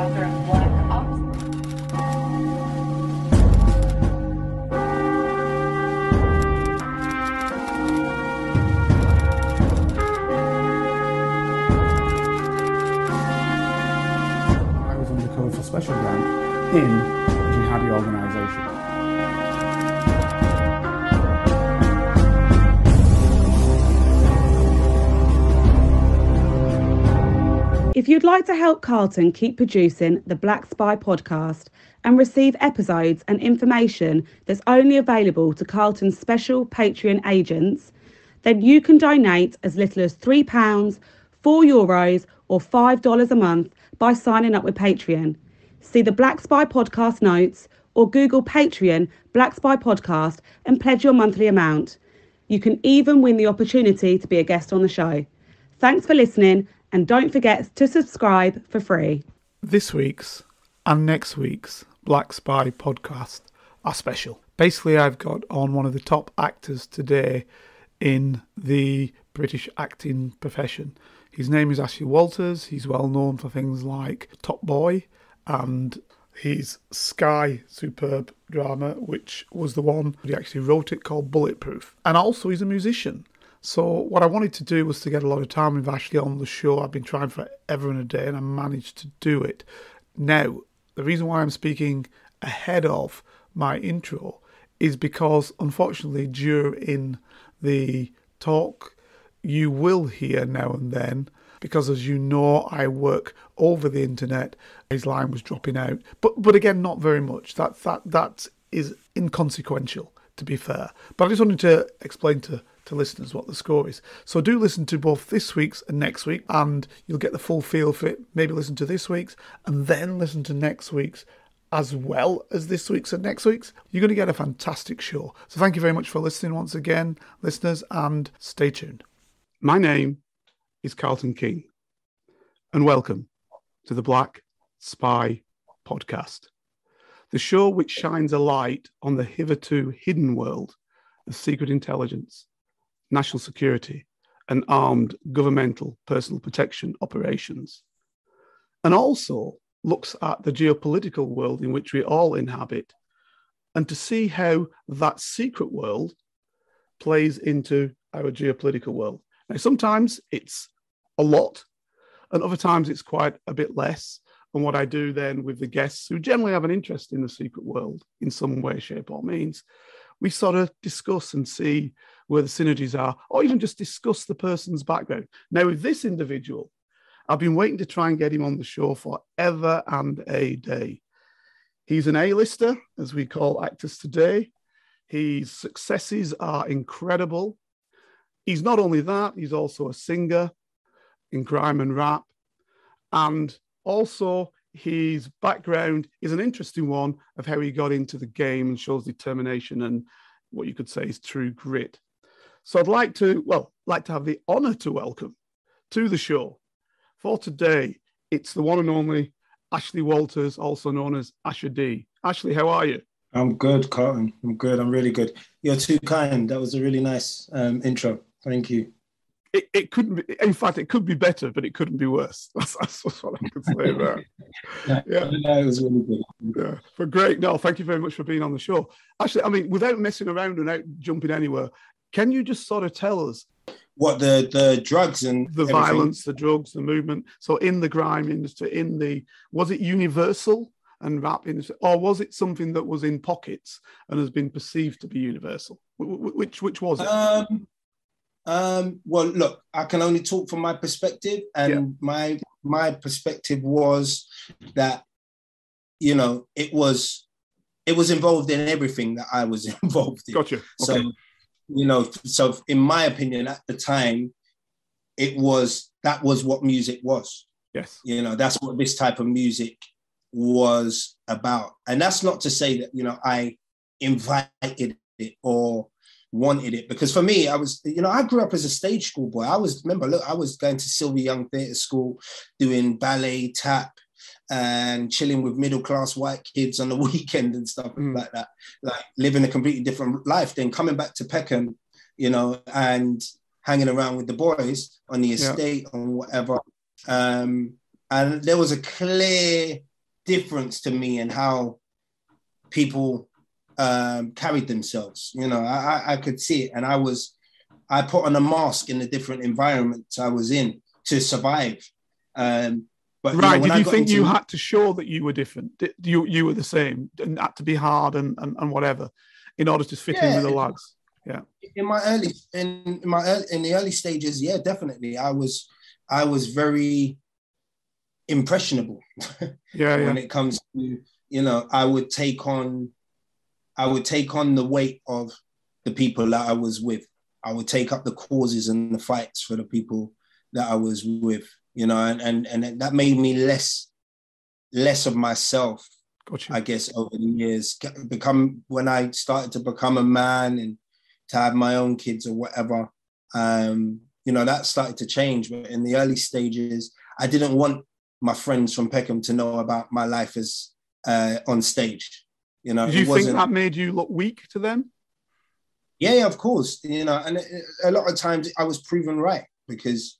after Black Ops. I was undercover for Special Grant in a jihadi organisation. If you'd like to help Carlton keep producing the Black Spy podcast and receive episodes and information that's only available to Carlton's special Patreon agents, then you can donate as little as £3, €4 or $5 a month by signing up with Patreon. See the Black Spy podcast notes or Google Patreon Black Spy podcast and pledge your monthly amount. You can even win the opportunity to be a guest on the show. Thanks for listening. And don't forget to subscribe for free. This week's and next week's Black Spy podcast are special. Basically, I've got on one of the top actors today in the British acting profession. His name is Ashley Walters. He's well known for things like Top Boy and his Sky superb drama, which was the one he actually wrote it, called Bulletproof. And also he's a musician. So what I wanted to do was to get a lot of time with Ashley on the show. I've been trying forever and a day, and I managed to do it. Now, the reason why I'm speaking ahead of my intro is because, unfortunately, during the talk, you will hear now and then, because as you know, I work over the internet, his line was dropping out. But again, not very much. That is inconsequential, to be fair. But I just wanted to explain to listeners what the score is. So do listen to both this week's and next week, and you'll get the full feel for it. Maybe listen to this week's and then listen to next week's as well as this week's and next week's. You're going to get a fantastic show. So thank you very much for listening once again, listeners, and stay tuned. My name is Carlton King, and welcome to the Black Spy podcast, the show which shines a light on the hitherto hidden world of secret intelligence, national security, and armed governmental personal protection operations, and also looks at the geopolitical world in which we all inhabit, and to see how that secret world plays into our geopolitical world. Now, sometimes it's a lot, and other times it's quite a bit less. And what I do then with the guests who generally have an interest in the secret world in some way, shape, or means, we sort of discuss and see where the synergies are, or even just discuss the person's background. Now, with this individual, I've been waiting to try and get him on the show forever and a day. He's an A-lister, as we call actors today. His successes are incredible. He's not only that, he's also a singer in grime and rap. And also, his background is an interesting one of how he got into the game and shows determination and what you could say is true grit. So I'd like to have the honour to welcome to the show for today. It's the one and only Ashley Walters, also known as Asha D. Ashley, how are you? I'm good, Carlton. I'm good. I'm really good. You're too kind. That was a really nice intro. Thank you. It couldn't be, in fact, it could be better, but it couldn't be worse. That's what I could say about it. Yeah, it was really good. Yeah, but great. No, thank you very much for being on the show. Actually, I mean, without messing around and out jumping anywhere, can you just sort of tell us what the drugs and the everything? Violence, the drugs, the movement? So in the grime industry, was it universal and rap industry, or was it something that was in pockets and has been perceived to be universal? Which was it? Well, look, I can only talk from my perspective, and my perspective was that, you know, it was involved in everything that I was involved in. Gotcha. Okay. So, you know, so in my opinion, at the time, that was what music was. Yes. You know, that's what this type of music was about. And that's not to say that, you know, I invited it or wanted it, because for me, I grew up as a stage school boy. I was going to Sylvia Young Theatre School, doing ballet, tap, and chilling with middle-class white kids on the weekend and stuff like that, like living a completely different life, then coming back to Peckham, you know, and hanging around with the boys on the estate and whatever. And there was a clear difference to me in how people carried themselves. You know, I could see it, and I put on a mask in the different environments I was in to survive. But right, you know, did you think you had to show that you were different? You were the same and had to be hard and whatever in order to fit in with the lads? Yeah. In the early stages, yeah, definitely. I was very impressionable. When it comes to, you know, I would take on the weight of the people that I was with. I would take up the causes and the fights for the people that I was with, you know, and that made me less of myself. Gotcha. I guess over the years, when I started to become a man and to have my own kids or whatever, you know, that started to change. But in the early stages, I didn't want my friends from Peckham to know about my life as on stage. You know, did you think that made you look weak to them? Yeah, of course. You know, and a lot of times I was proven right because,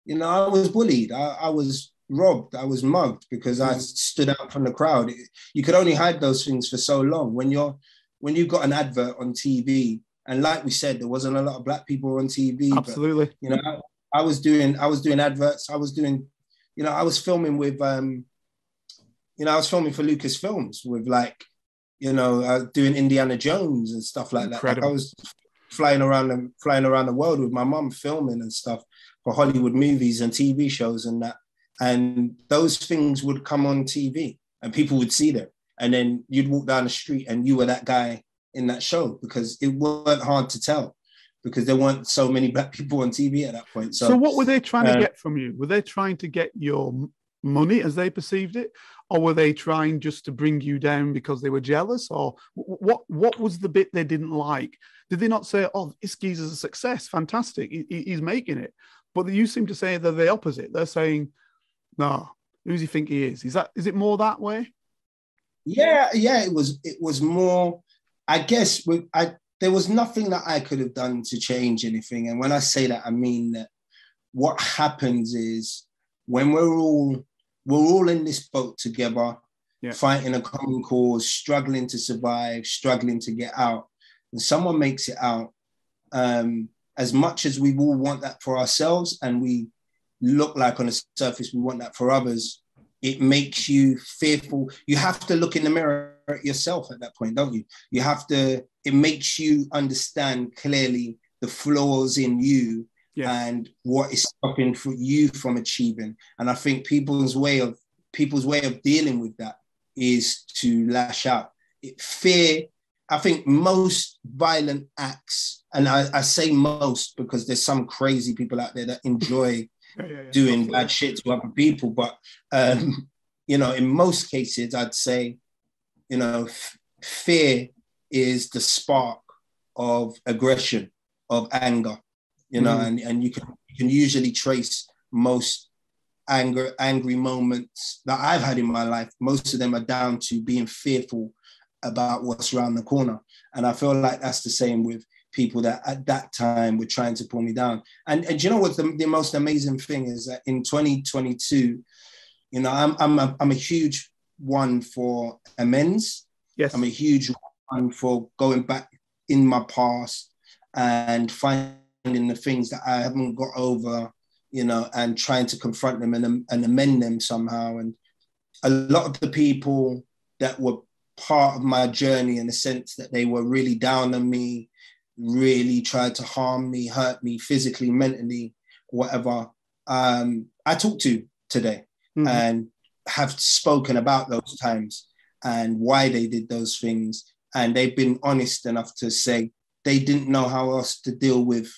you know, I was bullied. I was robbed. I was mugged because I stood out from the crowd. You could only hide those things for so long. When you've got an advert on TV, and like we said, there wasn't a lot of black people on TV. Absolutely. But, you know, I was doing adverts. I was doing, you know, I was filming with, you know, I was filming for Lucasfilms with, like, you know, doing Indiana Jones and stuff like that. Like, I was flying around the world with my mum filming and stuff for Hollywood movies and TV shows and that. And those things would come on TV and people would see them. And then you'd walk down the street and you were that guy in that show, because it weren't hard to tell because there weren't so many black people on TV at that point. So what were they trying to get from you? Were they trying to get your money as they perceived it? Or were they trying just to bring you down because they were jealous? Or what was the bit they didn't like? Did they not say, oh, this geezer's a success, fantastic, he's making it? But you seem to say they're the opposite. They're saying, no, who does he think he is? Is it more that way? Yeah, it was more, I guess, there was nothing that I could have done to change anything. And when I say that, I mean that what happens is when we're all in this boat together, fighting a common cause, struggling to survive, struggling to get out, and someone makes it out, as much as we all want that for ourselves and we look like on the surface we want that for others, it makes you fearful. You have to look in the mirror at yourself at that point, don't you? It makes you understand clearly the flaws in you and what is stopping you from achieving. And I think people's way of dealing with that is to lash out. Fear, I think most violent acts, and I say most because there's some crazy people out there that enjoy doing bad shit to other people. But, you know, in most cases, I'd say, you know, fear is the spark of aggression, of anger, you know, and you can usually trace most angry moments that I've had in my life. Most of them are down to being fearful about what's around the corner. And I feel like that's the same with people that at that time were trying to pull me down. And you know what the most amazing thing is that in 2022, you know, I'm a huge one for amends. Yes. I'm a huge one for going back in my past and finding the things that I haven't got over, you know, and trying to confront them and amend them somehow. And a lot of the people that were part of my journey, in the sense that they were really down on me, really tried to harm me, hurt me physically, mentally, whatever, I talk to today and have spoken about those times and why they did those things. And they've been honest enough to say they didn't know how else to deal with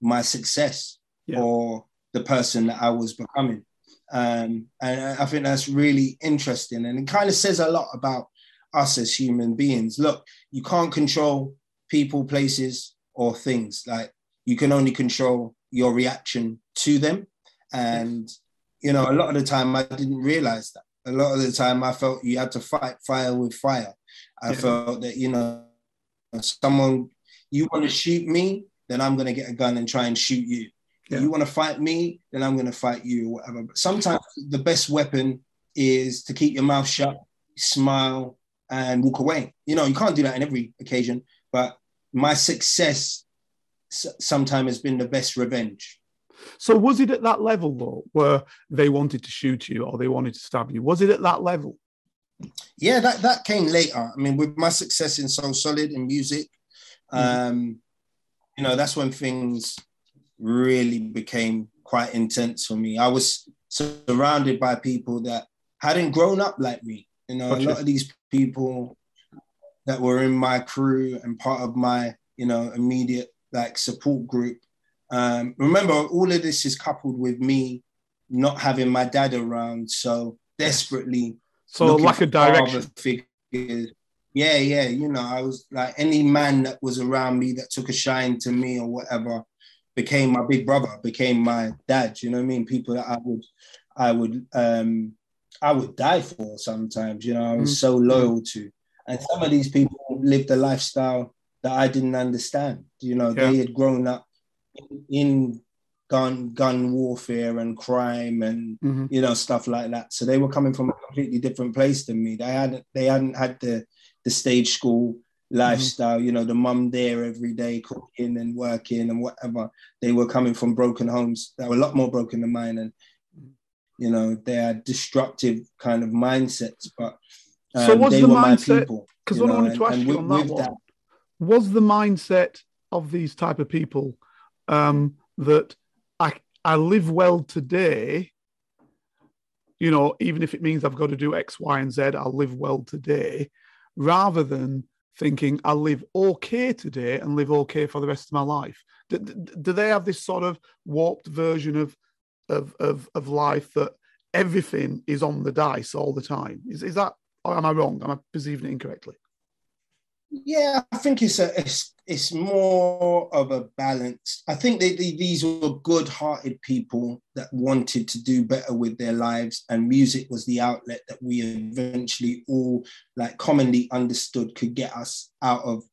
my success or the person that I was becoming. And I think that's really interesting. And it kind of says a lot about us as human beings. Look, you can't control people, places, or things. Like, you can only control your reaction to them. And, you know, a lot of the time I didn't realize that. A lot of the time I felt you had to fight fire with fire. I felt that, you know, you want to shoot me, then I'm going to get a gun and try and shoot you. You want to fight me, then I'm going to fight you or whatever. But sometimes the best weapon is to keep your mouth shut, smile, and walk away. You know, you can't do that in every occasion, but my success sometimes has been the best revenge. So was it at that level, though, where they wanted to shoot you or they wanted to stab you? Was it at that level? Yeah, that came later. I mean, with my success in Soul Solid and music, you know, that's when things really became quite intense for me. I was surrounded by people that hadn't grown up like me. You know, Gotcha. A lot of these people that were in my crew and part of my, you know, immediate like support group. Remember, all of this is coupled with me not having my dad around, so desperately. So lack of direction. Figures. Yeah, you know, I was like, any man that was around me that took a shine to me or whatever became my big brother, became my dad. You know what I mean? People that I would die for sometimes. You know, I was so loyal to, and some of these people lived a lifestyle that I didn't understand. You know, they had grown up in gun warfare and crime and you know, stuff like that. So they were coming from a completely different place than me. They hadn't had the stage school lifestyle, you know, the mum there every day cooking and working and whatever. They were coming from broken homes that were a lot more broken than mine, and you know, they had destructive kind of mindsets. But so was they the were mindset, my people. because what I wanted to ask you on that one, was the mindset of these type of people that I live well today, you know, even if it means I've got to do X, Y, and Z, I'll live well today, rather than thinking I'll live okay today and live okay for the rest of my life? Do they have this sort of warped version of life that everything is on the dice all the time? Is that, or am I wrong? Am I perceiving it incorrectly? Yeah, I think it's more of a balance. I think these were good-hearted people that wanted to do better with their lives, and music was the outlet that we eventually all like commonly understood could get us out of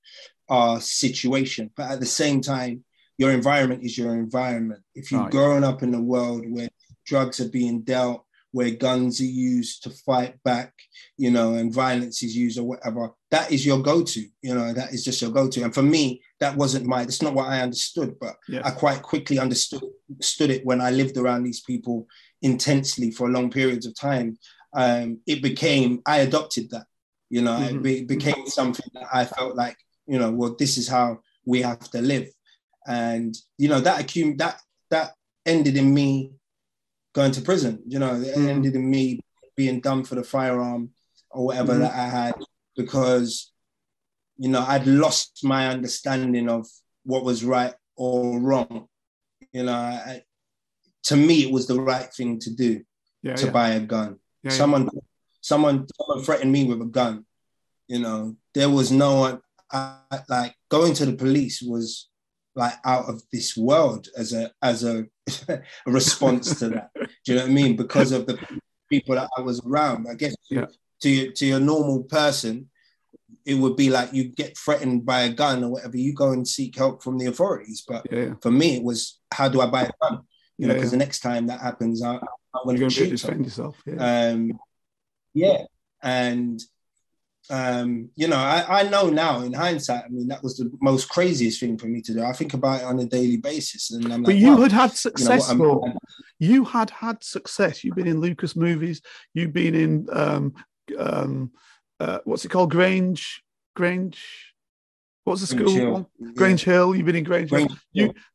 our situation. But at the same time, your environment is your environment. If you've grown up in a world where drugs are being dealt, where guns are used to fight back, you know, and violence is used or whatever, that is your go-to, you know, that is just your go-to. And for me, that's not what I understood, but I quite quickly understood it when I lived around these people intensely for long periods of time. I adopted that, you know, it became something that I felt like, you know, well, this is how we have to live. And, you know, that ended in me going to prison. You know, it ended in me being done for the firearm or whatever that I had, because, you know, I'd lost my understanding of what was right or wrong. You know, to me, it was the right thing to do to buy a gun. Someone threatened me with a gun. You know, there was no one, like going to the police was like out of this world as a a response to that. Do you know what I mean? Because of the people that I was around. I guess to your normal person, it would be like you get threatened by a gun or whatever, you go and seek help from the authorities. But for me, it was, how do I buy a gun? You know, because the next time that happens, I'm going to shoot defend yourself. And you know, I know now in hindsight, I mean, that was the most craziest thing for me to do. I think about it on a daily basis. And I'm like, but you had success, you know, though. You had success. You've been in Lucas movies. You've been in, what's it called? Grange. What's the school one? Grange Hill. You've been in Grange Hill.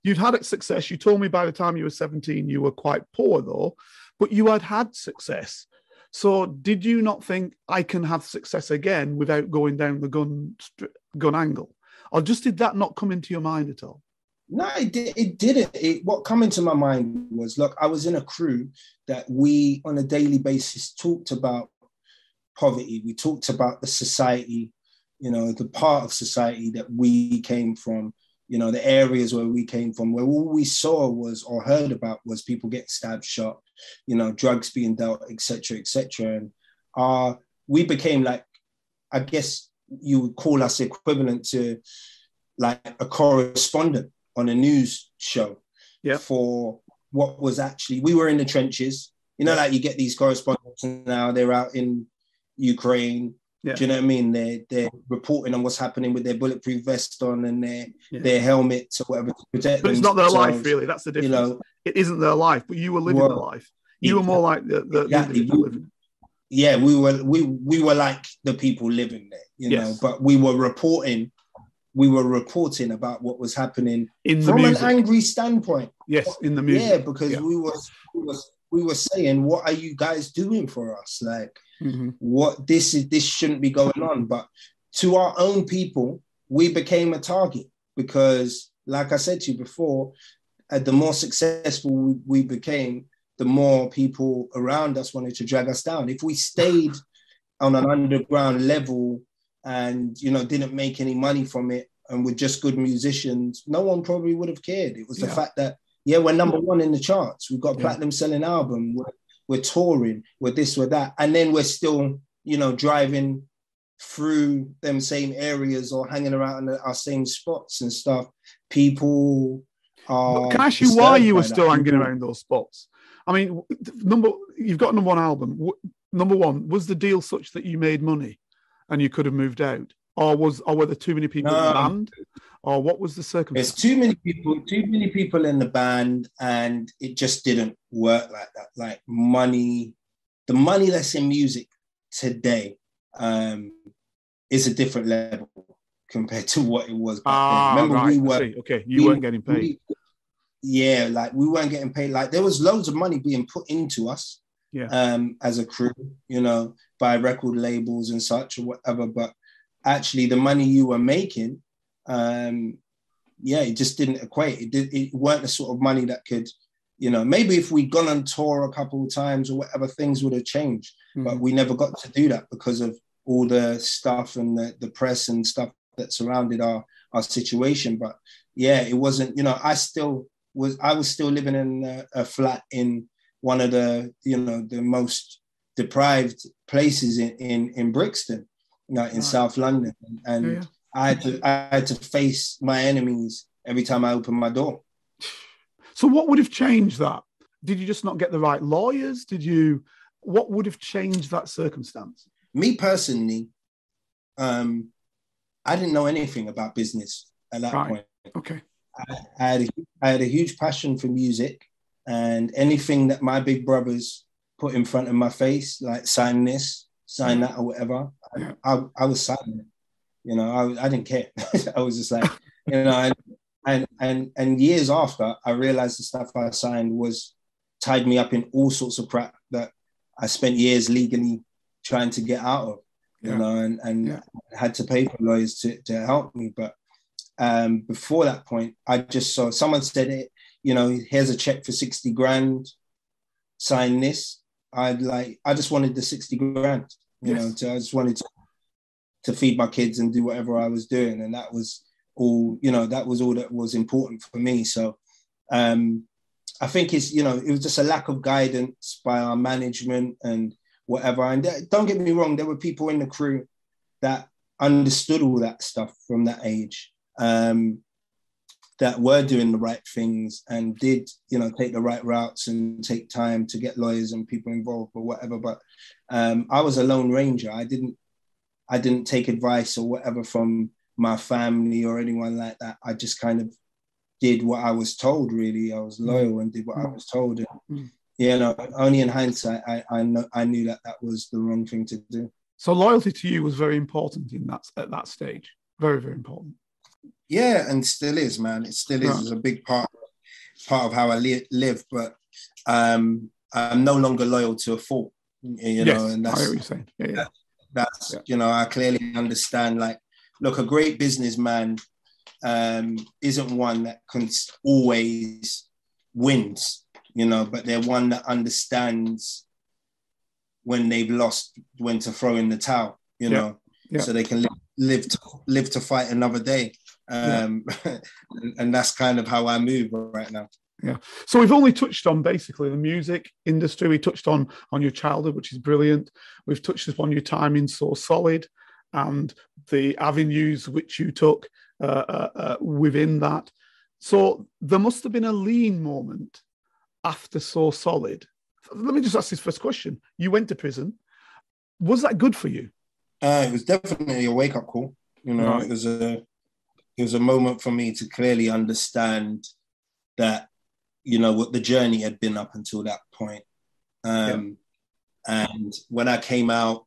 You'd had success. You told me by the time you were 17, you were quite poor, though, but you had success. So did you not think I can have success again without going down the gun angle? Or just did that not come into your mind at all? No, it didn't. What come into my mind was, look, I was in a crew that we on a daily basis talked about poverty. We talked about the society, you know, the part of society that we came from, you know, the areas where we came from, where all we saw was, or heard about, was people getting stabbed, shot, you know, drugs being dealt, etc., etc. And we became like, I guess you would call us equivalent to like a correspondent on a news show for what was actually, we were in the trenches, You know, like you get these correspondents now, they're out in Ukraine. Yeah. Do you know what I mean? They're reporting on what's happening with their bulletproof vest on and their helmets or whatever to protect But it's not their life, really. That's the difference. You know, it isn't their life, but you were living the life. You were more like the individual living. Yeah, we were like the people living there, you know, but we were reporting about what was happening from an angry standpoint. Yes, in the music. Yeah, because we were saying, what are you guys doing for us? Like, what this shouldn't be going on. But to our own people, we became a target because, like I said to you before, the more successful we became, the more people around us wanted to drag us down. If we stayed on an underground level and, you know, didn't make any money from it and were just good musicians, no one probably would have cared. It was the fact that, we're number one in the charts. We've got a platinum selling album. We're touring. We're this, we're that. And then we're still, you know, driving through them same areas or hanging around in our same spots and stuff. People are... Can I ask you why you were still hanging around those spots? I mean, you've got number one album. Number one, was the deal such that you made money and you could have moved out? Or were there too many people in the band? Or what was the circumstance? There's too many people in the band, and it just didn't work like that. Like the money that's in music today is a different level compared to what it was back then. Remember, you weren't getting paid. We weren't getting paid. Like there was loads of money being put into us as a crew, you know, by record labels and such or whatever, but actually the money you were making, it just didn't equate. It weren't the sort of money that could, you know, maybe if we'd gone on tour a couple of times or whatever, things would have changed. But we never got to do that because of all the stuff and the press and stuff that surrounded our situation. But it wasn't, you know, I was still living in a flat in one of the, you know, the most deprived places in Brixton, you know, in South London. And I had to face my enemies every time I opened my door. So what would have changed that? Did you just not get the right lawyers? What would have changed that circumstance? Me personally, I didn't know anything about business at that point. Okay. I had a huge passion for music, and anything that my big brothers put in front of my face, like sign this, sign that, or whatever, I was signing it. You know, I didn't care. I was just like, you know, and years after, I realized the stuff I signed was tied me up in all sorts of crap that I spent years legally trying to get out of, you know, and had to pay for lawyers to help me. But before that point, I just saw someone said it, you know, here's a check for 60 grand, sign this. I just wanted the 60 grand, you know, I just wanted to feed my kids and do whatever I was doing. And that was all, you know, that was important for me. So I think it's, you know, it was just a lack of guidance by our management and whatever. And don't get me wrong, there were people in the crew that understood all that stuff from that age, that were doing the right things and did, you know, take the right routes and take time to get lawyers and people involved or whatever. But I was a lone ranger. I didn't take advice or whatever from my family or anyone like that. I just kind of did what I was told, really. I was loyal and did what I was told. And, you know, only in hindsight, I knew that was the wrong thing to do. So loyalty to you was very important at that stage. Very, very important. Yeah, and still is, man. It still is. Right. It's a big part of how I live. But I'm no longer loyal to a fault, you know. And that's I hear what you're saying. That's you know, I clearly understand. Like, look, a great businessman isn't one that can always wins, you know, but they're one that understands when they've lost, when to throw in the towel, you know, so they can live to fight another day. And that's kind of how I move right now. Yeah. So we've only touched on basically the music industry. We touched on your childhood, which is brilliant. We've touched upon your time in So Solid and the avenues which you took within that. So there must have been a lean moment after So Solid let me just ask this first question. You went to prison. Was that good for you? It was definitely a wake-up call. You know, Right. It was a moment for me to clearly understand that, you know, what the journey had been up until that point. And when I came out,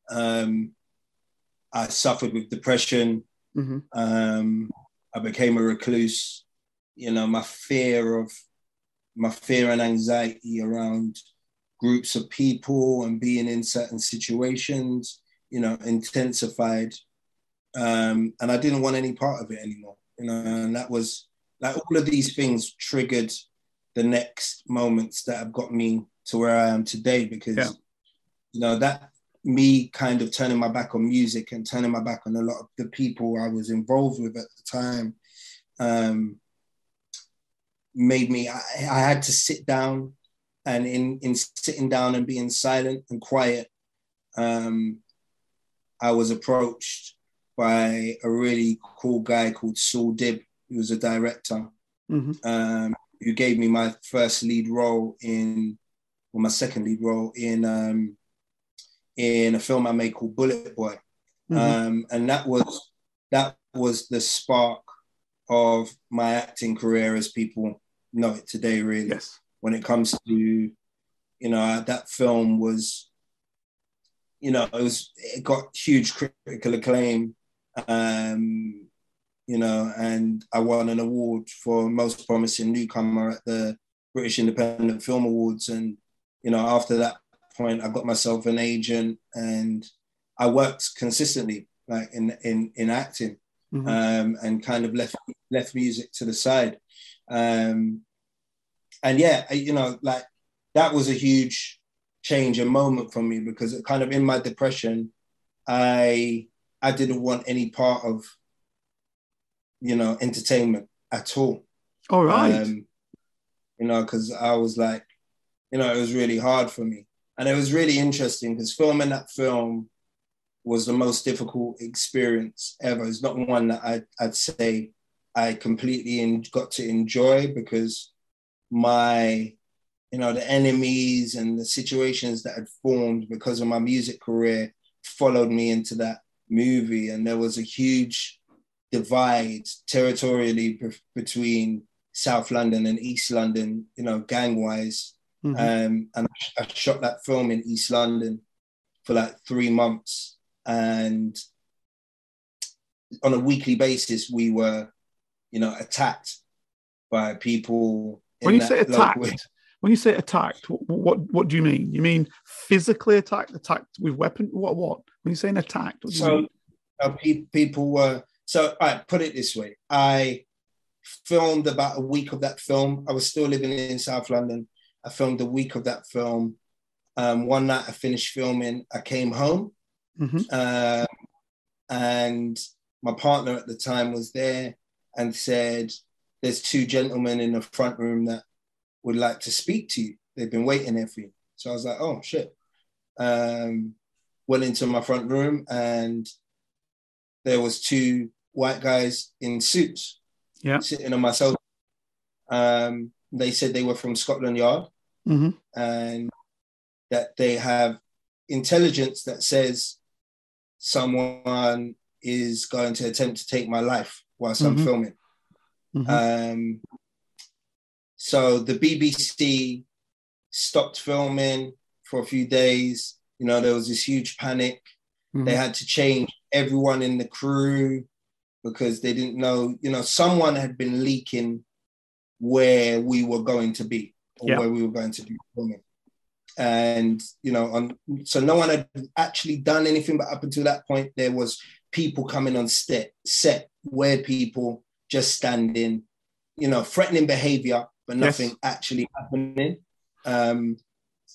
I suffered with depression. I became a recluse. You know, my fear and anxiety around groups of people and being in certain situations, you know, intensified. And I didn't want any part of it anymore, you know, and that was like all of these things triggered the next moments that have got me to where I am today, because, you know, that me kind of turning my back on music and turning my back on a lot of the people I was involved with at the time, made me, I had to sit down, and in sitting down and being silent and quiet, I was approached by a really cool guy called Saul Dibb, who was a director, who gave me my first lead role my second lead role in a film I made called Bullet Boy. And that was the spark of my acting career as people know it today, really. Yes. When it comes to, you know, that film was, you know, it got huge critical acclaim, you know, and I won an award for most promising newcomer at the British Independent Film Awards. And, you know, after that point, I got myself an agent, and I worked consistently, like in acting, and kind of left music to the side. And yeah, you know, like that was a huge change and moment for me, because it kind of, in my depression, I didn't want any part of, you know, entertainment at all. All right. You know, because I was like, you know, it was really hard for me. And it was really interesting because filming that film was the most difficult experience ever. It's not one that I'd say I completely got to enjoy, because my, you know, the enemies and the situations that had formed because of my music career followed me into that movie. And there was a huge divide territorially between South London and East London, you know, gang-wise. And I shot that film in East London for like 3 months. And on a weekly basis, we were, you know, attacked by people. When you say attacked, what do you mean? You mean physically attacked with weapon? What? When you say an attacked, what do you mean? People were. So I put it this way: I filmed about a week of that film. I was still living in South London. I filmed a week of that film. One night I finished filming. I came home, and my partner at the time was there and said, "There's 2 gentlemen in the front room that would like to speak to you. They've been waiting there for you." So I was like, "Oh shit." Went into my front room, and there was 2 white guys in suits sitting on my sofa. They said they were from Scotland Yard, and that they have intelligence that says someone is going to attempt to take my life whilst I'm filming. So the BBC stopped filming for a few days. You know, there was this huge panic. They had to change everyone in the crew because they didn't know, you know, someone had been leaking where we were going to be, or where we were going to be filming. And, you know, so no one had actually done anything, but up until that point, there was people coming on set, weird people just standing, you know, threatening behavior, but nothing actually happening.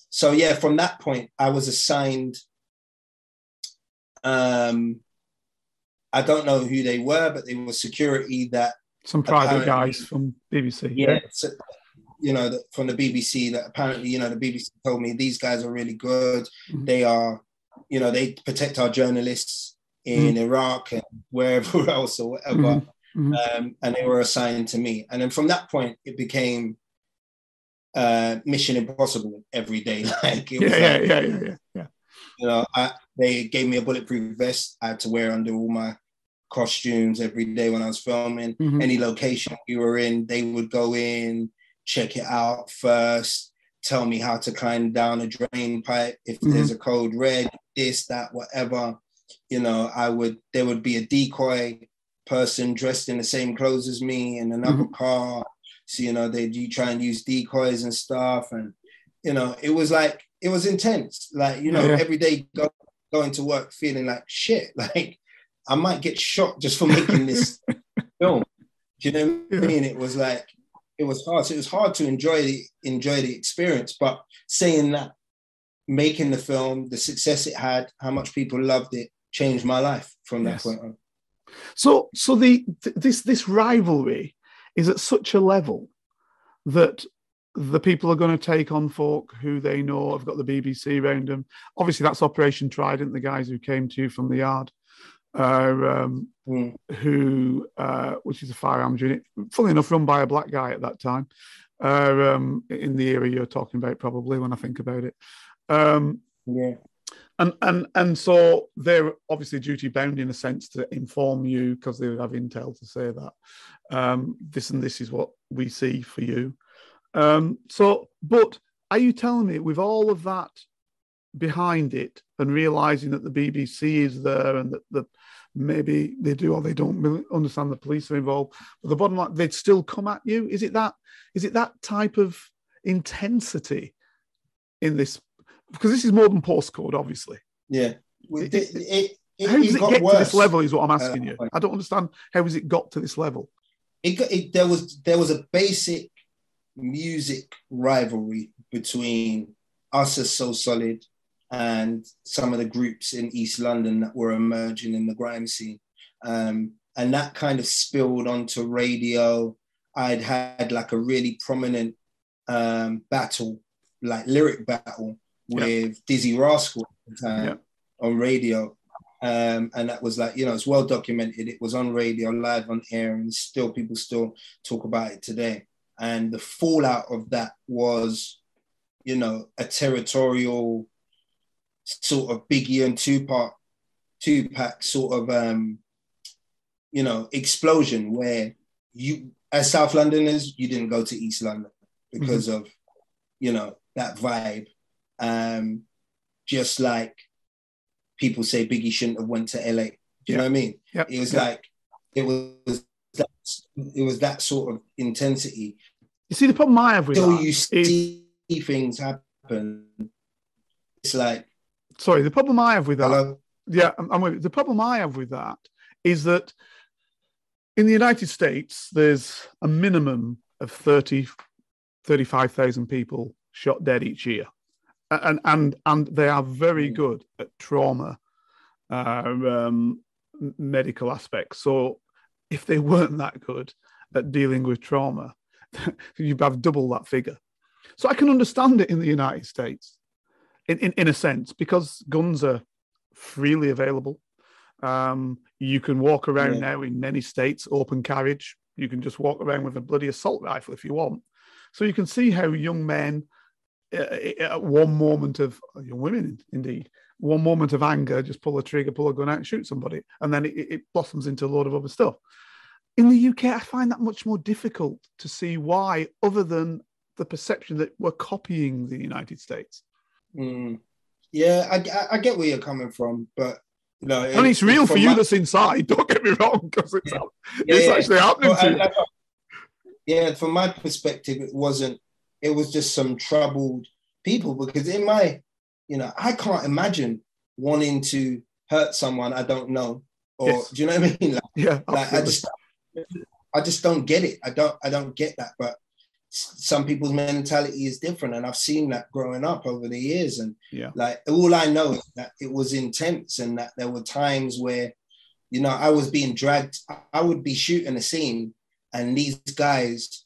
So yeah, from that point, I was assigned, I don't know who they were, but they were security that... Some private guys from BBC. Yeah. So, you know, from the BBC, that apparently, you know, the BBC told me these guys are really good. They are, you know, they protect our journalists in Iraq and wherever else or whatever. And they were assigned to me. And then from that point, it became Mission Impossible every day. Like it Yeah. You know, they gave me a bulletproof vest I had to wear under all my costumes every day when I was filming. Mm-hmm. Any location we were in, they would go in, check it out first, tell me how to climb down a drain pipe, if there's a code red, this, that, whatever. You know, there would be a decoy person dressed in the same clothes as me in another car. So, you know, you try and use decoys and stuff. And, you know, it was intense. Like, you know, every day going to work feeling like shit. Like, I might get shot just for making this film. Do you know what I mean? It was like, it was hard. So it was hard to enjoy the experience. But saying that, making the film, the success it had, how much people loved it, changed my life from that point on. So this rivalry is at such a level that the people are going to take on folk who they know have got the BBC around them. Obviously, that's Operation Trident, the guys who came to you from the yard, which is a firearms unit, funnily enough, run by a black guy at that time, in the era you're talking about, probably, when I think about it. And so they're obviously duty bound in a sense to inform you, because they have intel to say that this is what we see for you. But are you telling me, with all of that behind it and realizing that the BBC is there and that maybe they do or they don't really understand the police are involved, but the bottom line, they'd still come at you? Is it that type of intensity in this? Because this is more than postcode, obviously. Yeah. How does it get to this level is what I'm asking you. I don't understand, how has it got to this level? There was a basic music rivalry between us as So Solid and some of the groups in East London that were emerging in the grime scene. And that kind of spilled onto radio. I'd had like a really prominent battle, like lyric battle with Dizzy Rascal at the time on radio. And that was like, you know, it's well documented. It was on radio, live on air, and people still talk about it today. And the fallout of that was, you know, a territorial sort of Biggie and Tupac sort of, you know, explosion, where you, as South Londoners, you didn't go to East London because of, you know, that vibe. Just like people say Biggie shouldn't have went to LA. Do you know what I mean? Yep. It was like, it was that sort of intensity. You see, the problem I have with Until that you see things happen, it's like... Sorry, the problem I have with that... Hello? Yeah, I'm with you. The problem I have with that is that in the United States, there's a minimum of 35,000 people shot dead each year. And they are very good at trauma, medical aspects. So if they weren't that good at dealing with trauma, you'd have double that figure. So I can understand it in the United States, in a sense, because guns are freely available. You can walk around now in many states, open carriage. You can just walk around with a bloody assault rifle if you want. So you can see how young men, at one moment of, young women indeed, one moment of anger, just pull a trigger, pull a gun out and shoot somebody. And then it blossoms into a load of other stuff. In the UK, I find that much more difficult to see why, other than the perception that we're copying the United States. Yeah, I get where you're coming from, but you know, and it's real for you that's inside. Don't get me wrong, because it's actually happening to you. From my perspective, it was just some troubled people, because in my, you know, I can't imagine wanting to hurt someone I don't know, or do you know what I mean? I just don't get it. I don't get that. But some people's mentality is different, and I've seen that growing up over the years. And like, all I know is that it was intense, and that there were times where, you know, I was being dragged. I would be shooting a scene, and these guys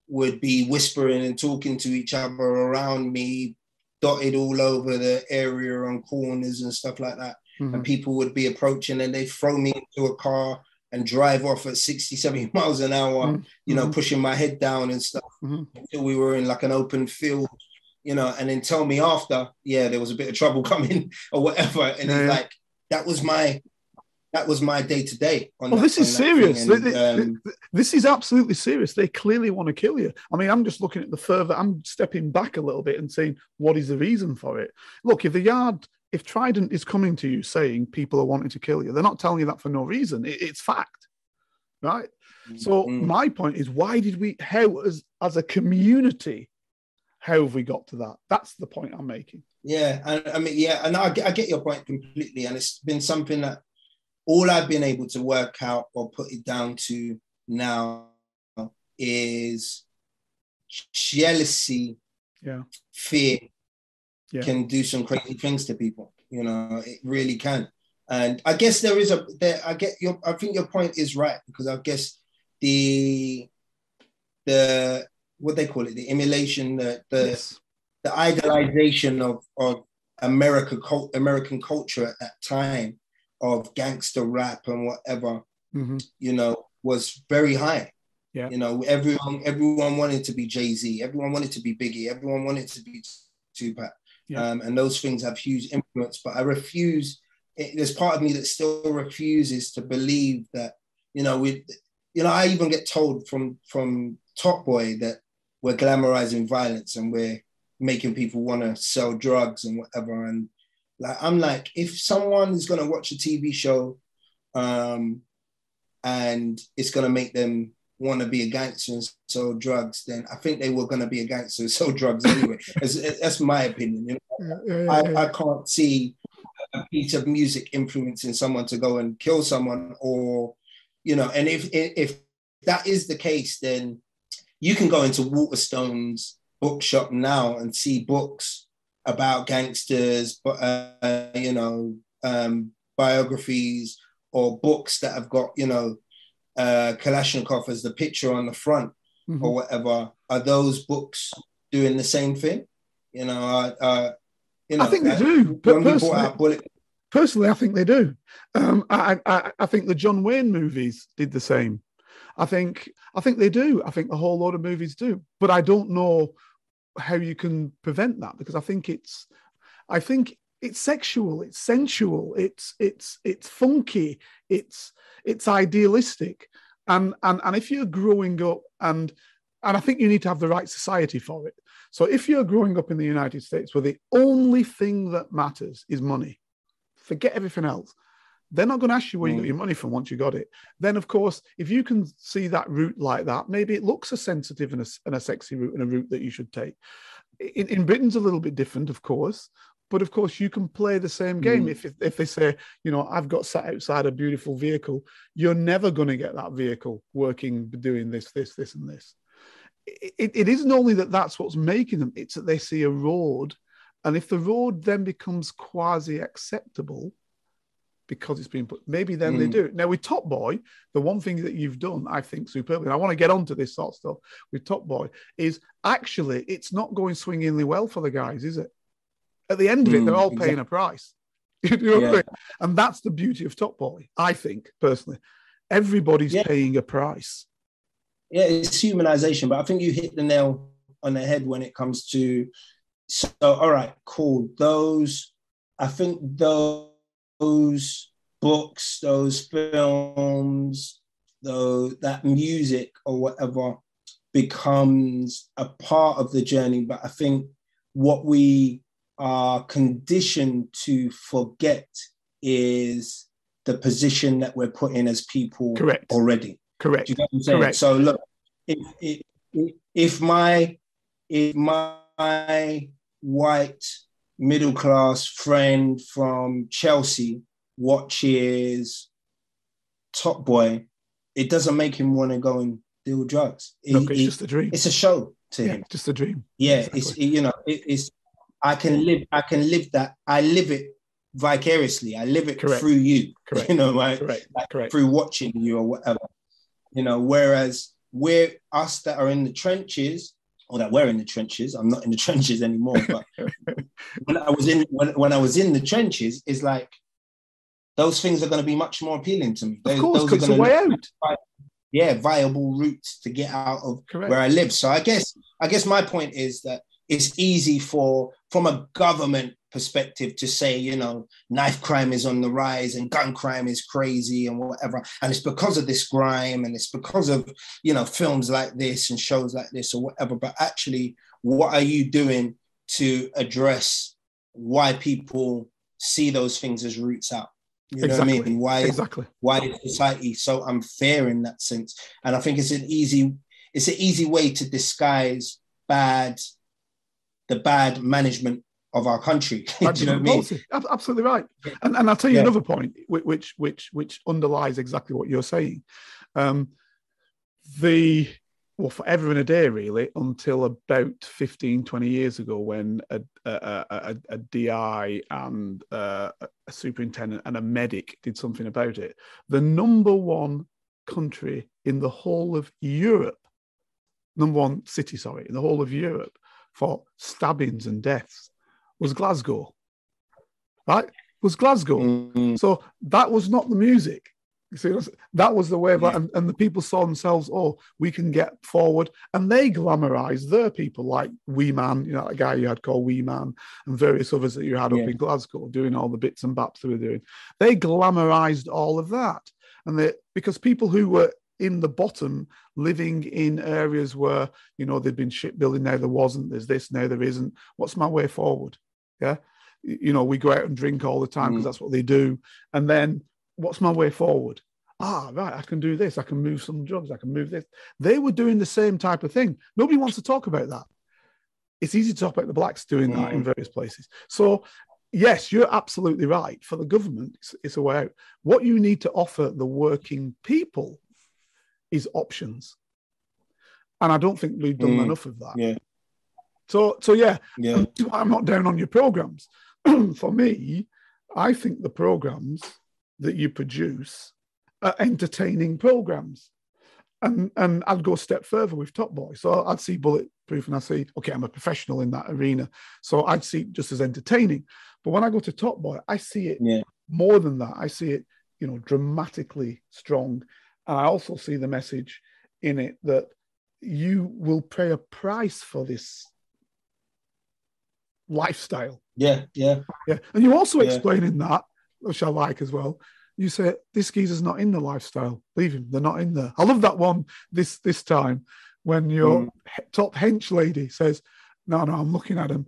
would be whispering and talking to each other around me, dotted all over the area on corners and stuff like that. And people would be approaching, and they'd throw me into a car and drive off at 60, 70 miles an hour, you know, pushing my head down and stuff until we were in like an open field, you know, and then tell me after, yeah, there was a bit of trouble coming or whatever. And it's like, that was my day to day. This is serious. This is absolutely serious. They clearly want to kill you. I mean, I'm just looking at I'm stepping back a little bit and saying, what is the reason for it? Look, if Trident is coming to you saying people are wanting to kill you, they're not telling you that for no reason. It's fact, right? So my point is, as a community, how have we got to that? That's the point I'm making. Yeah, I mean, and I get your point completely. And it's been something that all I've been able to work out or put it down to now is jealousy, fear, can do some crazy things to people. You know, it really can. And I guess I think your point is right, because I guess the what they call it, the emulation, the idolization of American culture at that time of gangster rap and whatever, you know, was very high. Yeah. You know, everyone wanted to be Jay-Z, everyone wanted to be Biggie, everyone wanted to be Tupac. Yeah. And those things have huge influence, but I refuse. There's part of me that still refuses to believe that, you know, I even get told from Top Boy that we're glamorizing violence and we're making people want to sell drugs and whatever. And like, I'm like, if someone is going to watch a TV show and it's going to make them want to be a gangster and sell drugs, then I think they were going to be a gangster and sell drugs anyway. That's my opinion. You know? I can't see a piece of music influencing someone to go and kill someone, or, you know, and if that is the case, then you can go into Waterstone's bookshop now and see books about gangsters, you know, biographies or books that have got, you know, Kalashnikov as the picture on the front or whatever. Are those books doing the same thing? You know, I think they do. Personally, I think they do. I think the John Wayne movies did the same. I think they do. I think a whole load of movies do. But I don't know how you can prevent that, because I think it's sexual, it's sensual, it's funky, it's idealistic, and if you're growing up, and I think you need to have the right society for it. So if you're growing up in the United States where the only thing that matters is money, forget everything else. They're not going to ask you where you got your money from once you got it. Then, of course, if you can see that route like that, maybe it looks a sensitive and a sexy route and a route that you should take. In Britain's a little bit different, of course. But, of course, you can play the same game. If they say, you know, I've got sat outside a beautiful vehicle, you're never going to get that vehicle working, doing this, and this. It isn't only that that's what's making them. It's that they see a road. And if the road then becomes quasi-acceptable, because it's been put, maybe then they do. Now, with Top Boy, the one thing that you've done, I think, superbly, and I want to get onto this sort of stuff with Top Boy, is actually it's not going swingingly well for the guys, is it? At the end of it, they're all paying a price. You know what I mean? And that's the beauty of Top Boy, I think, personally. Everybody's paying a price. Yeah, it's humanization, but I think you hit the nail on the head when it comes to, so, all right, cool. I think those books, those films, that music or whatever becomes a part of the journey. But I think what we are conditioned to forget is the position that we're put in as people already. Correct. Do you know what I'm saying? Correct. So look, if my white middle-class friend from Chelsea watches Top Boy, it doesn't make him want to go and deal drugs. Look, it's just a dream. It's a show to him. Just a dream. Yeah, exactly. It's I can live that. I live it vicariously. I live it through you. Correct. You know, right? Correct. Through watching you or whatever. You know, whereas us that are in the trenches, or that we're in the trenches. I'm not in the trenches anymore, but when I was in the trenches, it's like those things are going to be much more appealing to me. Of course, those because are it's a going way to out. viable routes to get out of Correct. where I live. So I guess my point is that it's easy from a government perspective to say, you know, knife crime is on the rise and gun crime is crazy and whatever. And it's because of this grime and it's because of, you know, films like this and shows like this or whatever. But actually, what are you doing to address why people see those things as roots out? You know what I mean? Why is society so unfair in that sense? And I think it's an easy way to disguise the bad management of our country. Do you know what I mean? Absolutely right. And I'll tell you another point, which underlies exactly what you're saying. Forever and a day, really, until about 15, 20 years ago, when a DI and a superintendent and a medic did something about it. The number one country in the whole of Europe, number one city, in the whole of Europe for stabbings and deaths was Glasgow, right? It was Glasgow. Mm-hmm. So that was not the music. You see, that was the way of that. And the people saw themselves, we can get forward. And they glamorized their people like Wee Man, you know, that guy you had called Wee Man, and various others that you had up in Glasgow doing all the bits and baps they were doing. They glamorized all of that. And because people who were in the bottom, living in areas where, you know, there'd been shipbuilding, now there wasn't, there's this, now there isn't. What's my way forward? Yeah. You know, we go out and drink all the time because that's what they do. And then what's my way forward? Right, I can do this. I can move some drugs. I can move this. They were doing the same type of thing. Nobody wants to talk about that. It's easy to talk about the blacks doing that in various places. So, yes, you're absolutely right. For the government, it's a way out. What you need to offer the working people is options. And I don't think we've done enough of that. Yeah. So I'm not down on your programs. For me, I think the programs that you produce are entertaining programs. And I'd go a step further with Top Boy. So I'd see Bulletproof and I see, okay, I'm a professional in that arena. So I'd see it just as entertaining. But when I go to Top Boy, I see it more than that. I see it, you know, dramatically strong. And I also see the message in it that you will pay a price for this lifestyle. Yeah. And you also explain in that, which I like as well, you say, this geezer's not in the lifestyle. Leave him. They're not in there. I love that one this time when your top hench lady says, no, I'm looking at them.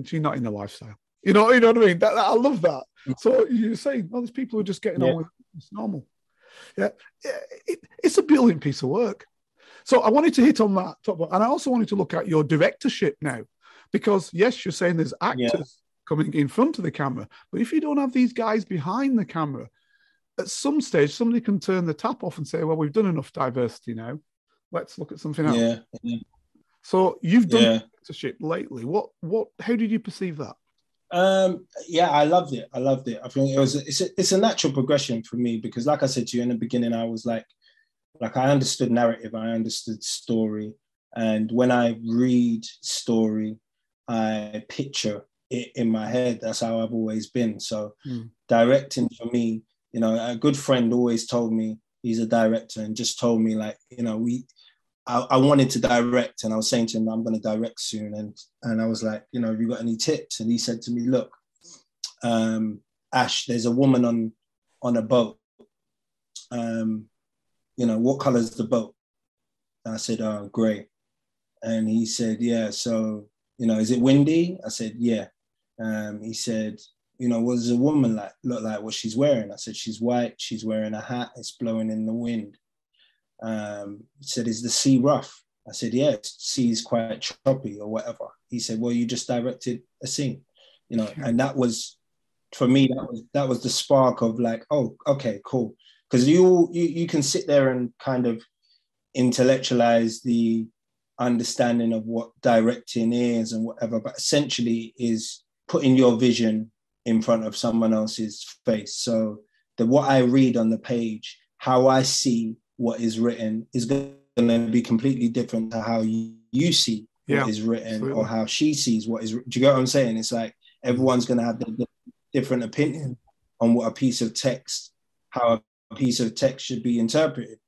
She's not in the lifestyle. You know what I mean? I love that. So you're saying, there's people who are just getting on with it. It's normal. Yeah. It's a brilliant piece of work. So I wanted to hit on that. And I also wanted to look at your directorship now. Because, yes, you're saying there's actors coming in front of the camera. But if you don't have these guys behind the camera, at some stage, somebody can turn the tap off and say, well, we've done enough diversity now. Let's look at something else. Yeah. So you've done directorship lately. How did you perceive that? I loved it. I think it's a natural progression for me because, like I said to you in the beginning, I was like I understood narrative, I understood story. And when I read story, I picture it in my head. That's how I've always been. So directing for me, you know, a good friend always told me, he's a director, and just told me, like, you know, I wanted to direct, and I was saying to him, I'm going to direct soon. And I was like, you know, have you got any tips? And he said to me, look, Ash, there's a woman on a boat. You know, what color is the boat? And I said, gray. And he said, yeah, so, you know, is it windy? I said, yeah. He said, you know, what does a woman look like what she's wearing? I said, she's white, she's wearing a hat, it's blowing in the wind. He said, is the sea rough? I said, yeah, the sea is quite choppy or whatever. He said, well, you just directed a scene, you know, and that was, for me, that was the spark of like, oh, okay, cool. Because you can sit there and kind of intellectualize the understanding of what directing is and whatever, but essentially is putting your vision in front of someone else's face. So what I read on the page, how I see what is written is going to be completely different to how you see what is written, absolutely. Or how she sees what is. Do you get what I'm saying? It's like everyone's going to have the different opinion on what a piece of text, how a piece of text should be interpreted.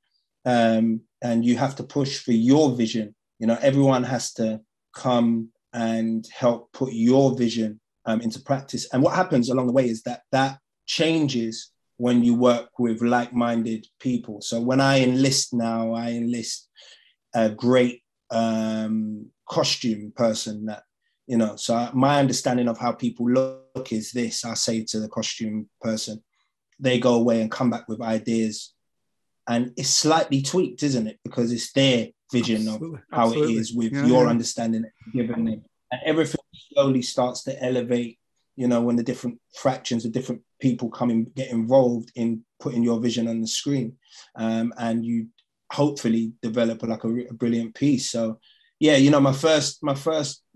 And you have to push for your vision. You know, everyone has to come and help put your vision into practice. And what happens along the way is that changes when you work with like-minded people. So when I enlist now, I enlist a great costume person that, you know, so my understanding of how people look is this. I say to the costume person, they go away and come back with ideas, and it's slightly tweaked, isn't it? Because it's their vision of how it is with your understanding that you've given them. And everything slowly starts to elevate, you know, when the different fractions of different people get involved in putting your vision on the screen. And you hopefully develop like a brilliant piece. So yeah, you know, my first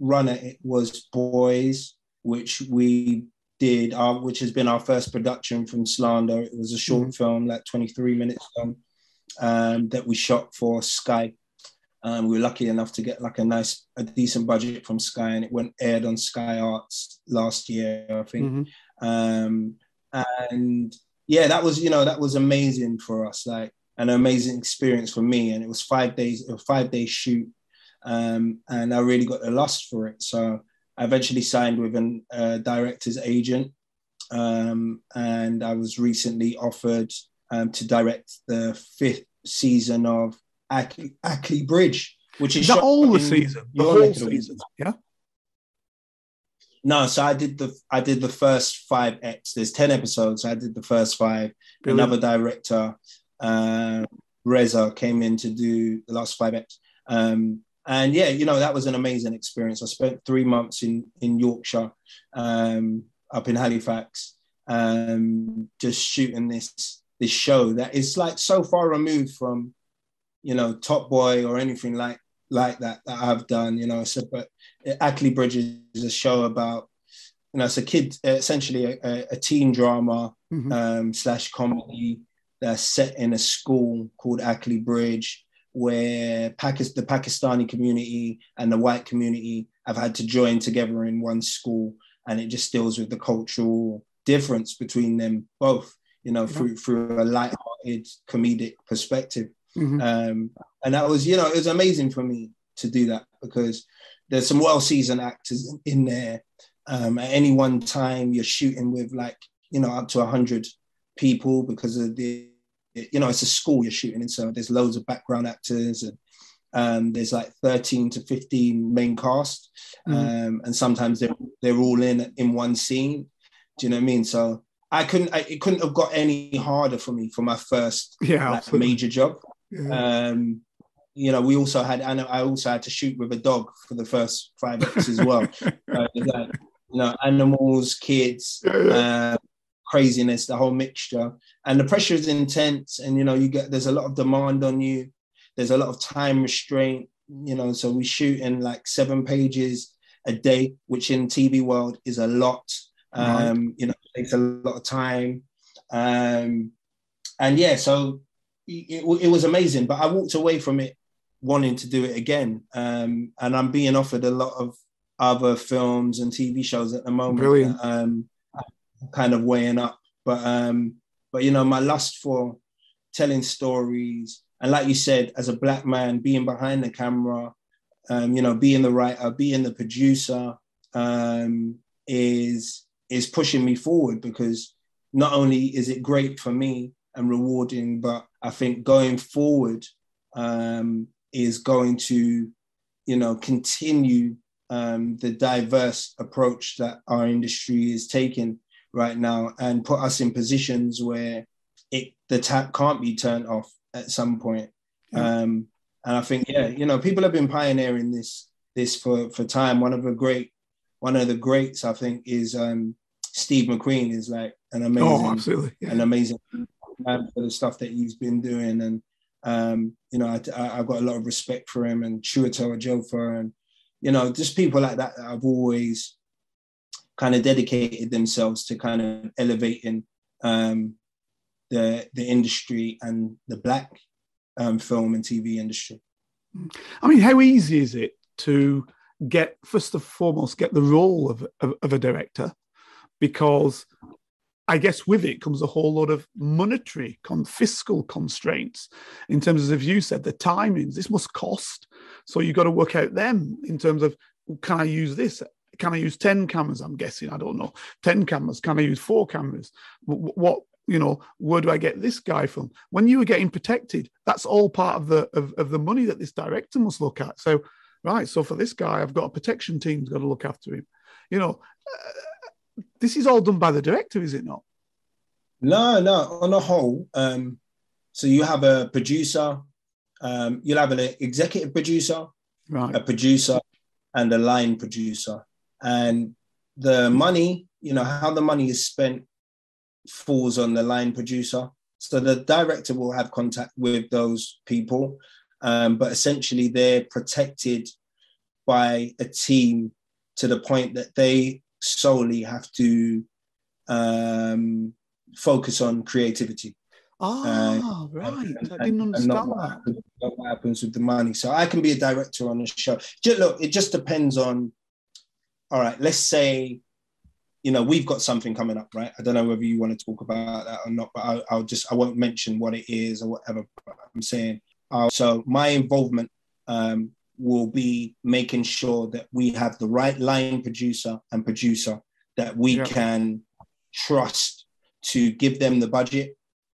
run at it was Boys, which we did, which has been our first production from Slander. It was a short film, like 23 minutes long, that we shot for Sky. We were lucky enough to get like a decent budget from Sky, and it aired on Sky Arts last year, I think. And yeah, that was amazing for us, like an amazing experience for me. And it was 5 days, a 5-day shoot. And I really got the lust for it. So I eventually signed with a director's agent. And I was recently offered to direct the 5th season of Ackley Bridge, which is not all the season, the whole season, yeah. No, so I did the first 5 eps. There's 10 episodes. So I did the first 5. Brilliant. Another director, Reza, came in to do the last 5 eps. And yeah, you know, that was an amazing experience. I spent 3 months in Yorkshire, up in Halifax, just shooting this show that is like so far removed from, you know, Top Boy or anything like that I've done, you know. So, but Ackley Bridge is a show about, you know, it's a kid, essentially a teen drama slash comedy that's set in a school called Ackley Bridge, where the Pakistani community and the white community have had to join together in one school, and it just deals with the cultural difference between them both, you know, through a light-hearted comedic perspective. And that was, you know, it was amazing for me to do that, because there's some well-seasoned actors in there. At any one time, you're shooting with like, you know, up to 100 people, because of the, you know, it's a school you're shooting in, so there's loads of background actors, and there's like 13 to 15 main cast, and sometimes they're all in one scene. Do you know what I mean? So it couldn't have got any harder for me for my first major job. You know, I also had to shoot with a dog for the first 5 episodes as well. Like, you know, animals, kids, craziness, the whole mixture. And the pressure is intense, and, you know, there's a lot of demand on you. There's a lot of time restraint, you know, so we shoot in like 7 pages a day, which in TV world is a lot. You know, it takes a lot of time. And yeah, so it was amazing, but I walked away from it wanting to do it again. And I'm being offered a lot of other films and TV shows at the moment. Brilliant. Kind of weighing up, but you know, my lust for telling stories, and like you said, as a Black man, being behind the camera, you know, being the writer, being the producer, is pushing me forward, because not only is it great for me and rewarding, but I think going forward is going to, you know, continue the diverse approach that our industry is taking right now, and put us in positions where the tap can't be turned off at some point. And I think, yeah, you know, people have been pioneering this for time. One of the greats, I think, is Steve McQueen, is like an amazing, an amazing man for the stuff that he's been doing. And you know, I've got a lot of respect for him, and Chiwetel Ejiofor, and, you know, just people like that I've always kind of dedicated themselves to kind of elevating the industry and the Black film and TV industry. I mean, how easy is it to first and foremost, get the role of a director? Because I guess with it comes a whole lot of monetary, fiscal constraints in terms of, as you said, the timings. This must cost. So you've got to work out them in terms of, can I use this? Can I use 10 cameras? I'm guessing, I don't know. 10 cameras. Can I use 4 cameras? What where do I get this guy from? When you were getting protected, that's all part of the money that this director must look at. So, right, so for this guy, I've got a protection team who's got to look after him. This is all done by the director, is it not? No. On the whole, so you have a producer, you'll have an executive producer, right, a producer, and a line producer. And the money, how the money is spent falls on the line producer. So the director will have contact with those people, but essentially they're protected by a team to the point that they solely have to focus on creativity. Right. I didn't understand that. Not what happens with the money. So I can be a director on a show. Look, it just depends on, all right, let's say, we've got something coming up, right? I don't know whether you want to talk about that or not, but I won't mention what it is or whatever. I'm saying, so my involvement will be making sure that we have the right line producer and producer that we can trust to give them the budget,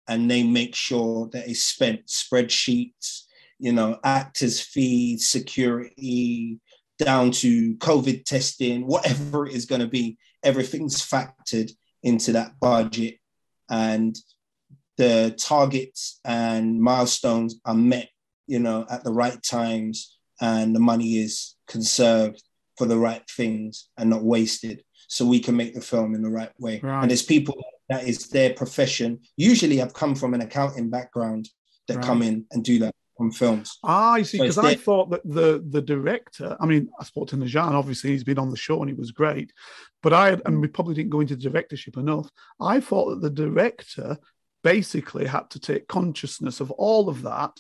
and they make sure that it's spent. Spreadsheets, actors' fees, security, down to COVID testing, whatever it is going to be, everything's factored into that budget, and the targets and milestones are met, at the right times, and the money is conserved for the right things and not wasted, so we can make the film in the right way. Right. And there's people that is their profession, usually have come from an accounting background, that come in and do that on films. I see, because I thought that the director, I spoke to Najan, obviously he's been on the show and he was great, but and we probably didn't go into directorship enough. I thought that the director basically had to take consciousness of all of that,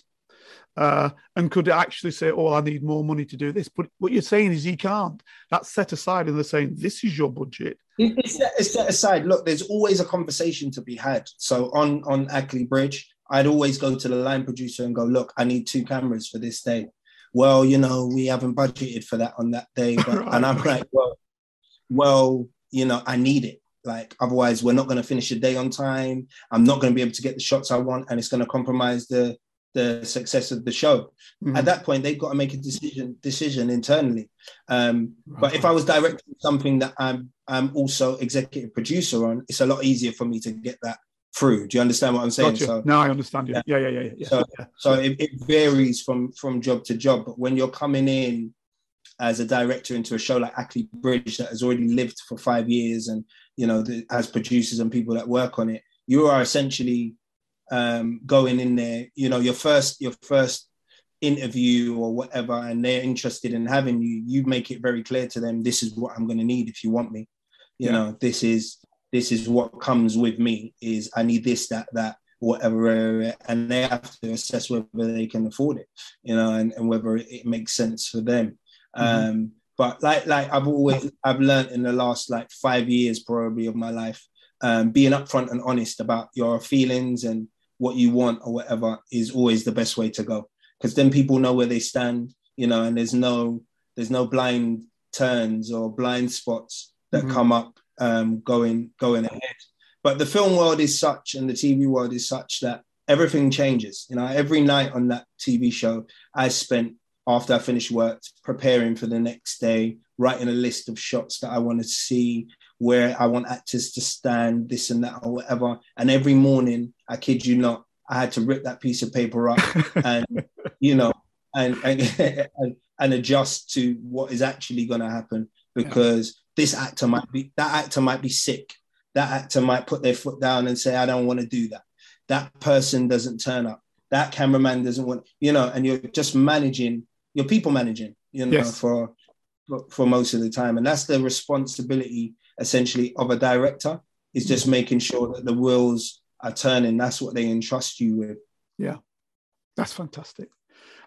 and could actually say, oh, I need more money to do this. But what you're saying is he can't. That's set aside, and they're saying, this is your budget. It's set aside. Look, there's always a conversation to be had. So on Ackley Bridge, I'd always go to the line producer and go, look, I need 2 cameras for this day. Well, we haven't budgeted for that on that day. But, right. And I'm like, well, I need it. Like, otherwise we're not going to finish the day on time. I'm not going to be able to get the shots I want, and it's going to compromise the success of the show. Mm-hmm. At that point, they've got to make a decision internally. But if I was directing something that I'm also executive producer on, it's a lot easier for me to get that through. Do you understand what I'm saying? Gotcha. So, no, I understand you. Yeah. So it varies from job to job. But when you're coming in as a director into a show like Ackley Bridge that has already lived for 5 years, and has producers and people that work on it, you are essentially going in there, your first interview or whatever, and they're interested in having you. You make it very clear to them, this is what I'm going to need if you want me. This is what comes with me, is I need this, that, whatever, and they have to assess whether they can afford it, and whether it makes sense for them. Mm-hmm. But like I've learned in the last 5 years probably of my life, being upfront and honest about your feelings and what you want or whatever is always the best way to go, because then people know where they stand, and there's no blind turns or blind spots that mm-hmm. come up going ahead. But the film world is such, and the TV world is such, that everything changes. Every night on that TV show, I spent, after I finished work, preparing for the next day, writing a list of shots that I want to see, where I want actors to stand, this and that or whatever. And every morning, I kid you not, I had to rip that piece of paper up and, and adjust to what is actually going to happen, because that actor might be sick. That actor might put their foot down and say, I don't want to do that. That person doesn't turn up. That cameraman doesn't want, and you're just you're people managing, for most of the time. And that's the responsibility essentially of a director, is just making sure that the wheels are turning. That's what they entrust you with. Yeah, that's fantastic.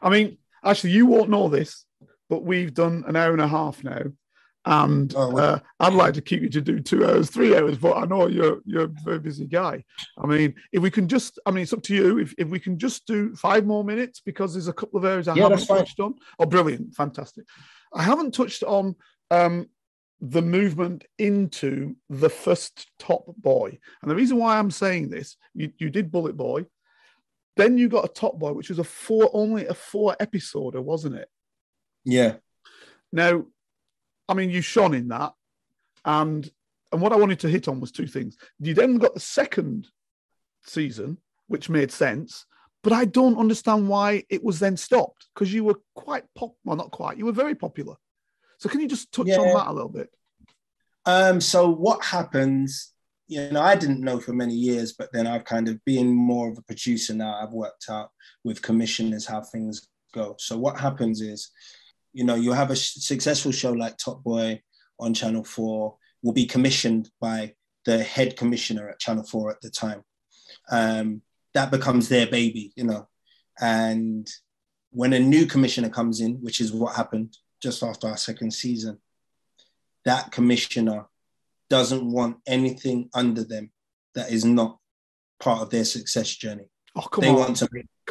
Actually, you won't know this, but we've done an hour and a half now, And Oh, I'd like to keep you to do 2 hours, 3 hours, but I know you're a very busy guy. I mean, if we can just, I mean, it's up to you. If we can just do 5 more minutes, because there's a couple of areas I yeah, that's haven't fine. touched on. Oh, brilliant, fantastic. I haven't touched on the movement into the first Top Boy. And the reason why I'm saying this, you did Bullet Boy, then you got a Top Boy, which was only a 4 episoder, wasn't it? Yeah. Now, I mean, you shone in that, and what I wanted to hit on was 2 things. You then got the second season, which made sense, but I don't understand why it was then stopped, because you were not quite, you were very popular. So can you just touch on that a little bit? So what happens, I didn't know for many years, but then I've kind of been more of a producer now. I've worked out with commissioners how things go. So what happens is, you have a successful show like Top Boy on Channel 4 will be commissioned by the head commissioner at Channel 4 at the time. That becomes their baby, And when a new commissioner comes in, which is what happened just after our second season, that commissioner doesn't want anything under them that is not part of their success journey. Oh, come on.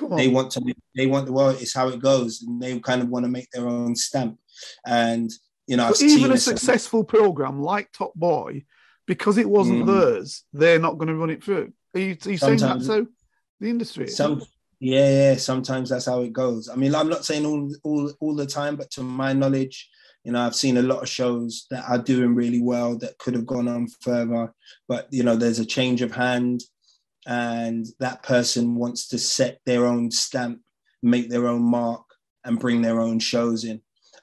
Well, it's how it goes. And they kind of want to make their own stamp. And, so even a successful program like Top Boy, because it wasn't theirs, they're not going to run it through. Are you saying that's how the industry is? Sometimes that's how it goes. I mean, I'm not saying all the time, but to my knowledge, I've seen a lot of shows that are doing really well that could have gone on further, but, there's a change of hand, and that person wants to set their own stamp, make their own mark, and bring their own shows in.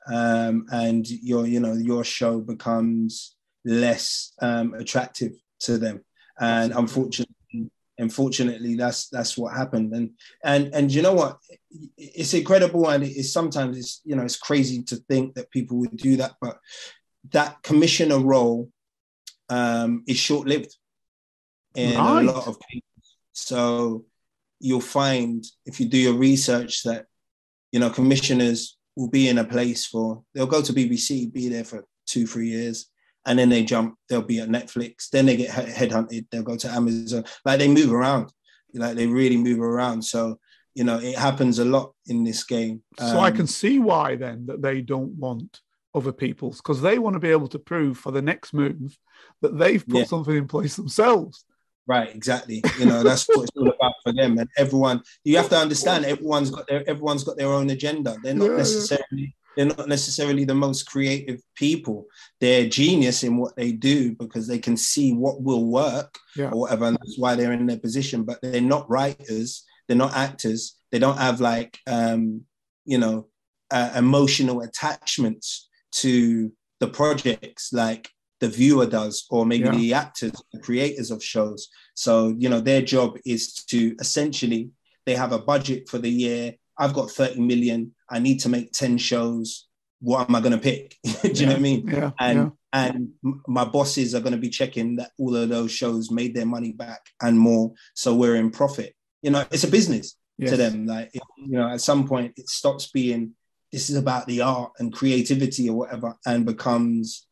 And your show becomes less attractive to them. And unfortunately, that's what happened. And you know what? It's incredible, and it's sometimes it's crazy to think that people would do that, but that commissioner role is short-lived in a lot of cases. So you'll find, if you do your research, that commissioners will be in a place they'll go to BBC, be there for 2-3 years, and then they'll be at Netflix, then they get headhunted, they'll go to Amazon. Like, they move around, they really move around. So, it happens a lot in this game. So I can see why then that they don't want other people's, because they want to be able to prove for the next move that they've put something in place themselves. Right, exactly. That's what it's all about for them. And you have to understand, everyone's got their own agenda. They're not necessarily the most creative people. They're genius in what they do because they can see what will work or whatever, and that's why they're in their position. But they're not writers, they're not actors, they don't have emotional attachments to the projects like the viewer does, or maybe the actors, the creators of shows. So, their job is to essentially, they have a budget for the year. I've got 30 million. I need to make 10 shows. What am I going to pick? Do you know what I mean? Yeah. And my bosses are going to be checking that all of those shows made their money back and more. So we're in profit. It's a business to them. At some point it stops being, this is about the art and creativity or whatever, and becomes,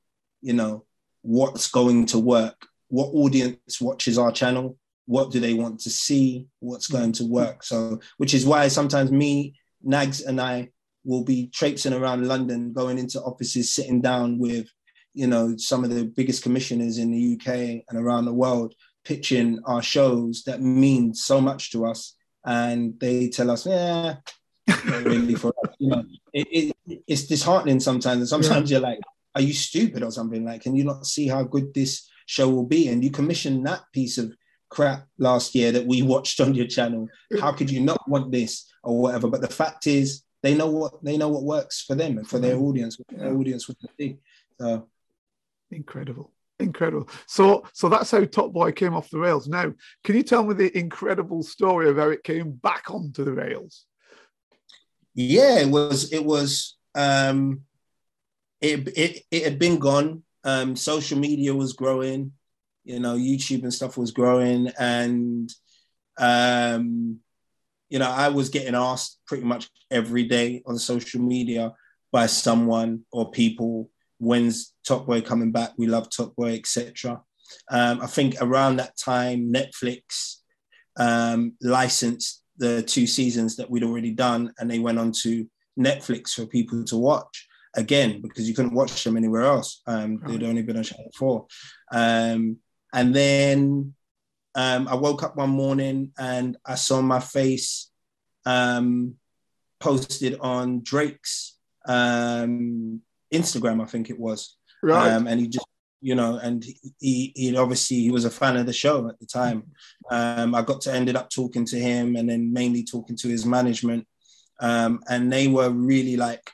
what's going to work, what audience watches our channel, what do they want to see, what's going to work. So, which is why sometimes Nags and I will be traipsing around London, going into offices, sitting down with, some of the biggest commissioners in the UK and around the world, pitching our shows that mean so much to us. And they tell us, not really for us. It's disheartening sometimes. And sometimes you're like, are you stupid or something? Like, can you not see how good this show will be? And you commissioned that piece of crap last year that we watched on your channel. How could you not want this or whatever? But the fact is, they know what works for them and for their audience, what their audience would see. So incredible. So that's how Top Boy came off the rails. Now, can you tell me the incredible story of how it came back onto the rails? Yeah, it had been gone. Social media was growing, YouTube and stuff was growing. And, I was getting asked pretty much every day on social media by someone or people, when's Top Boy coming back? We love Top Boy, etc. I think around that time, Netflix licensed the 2 seasons that we'd already done, and they went on to Netflix for people to watch again, because you couldn't watch them anywhere else. They'd only been on Channel 4. And then I woke up one morning and I saw my face posted on Drake's Instagram, I think it was. Right. And he just, and he obviously, he was a fan of the show at the time. I got to ended up talking to him, and then mainly talking to his management. And they were really like,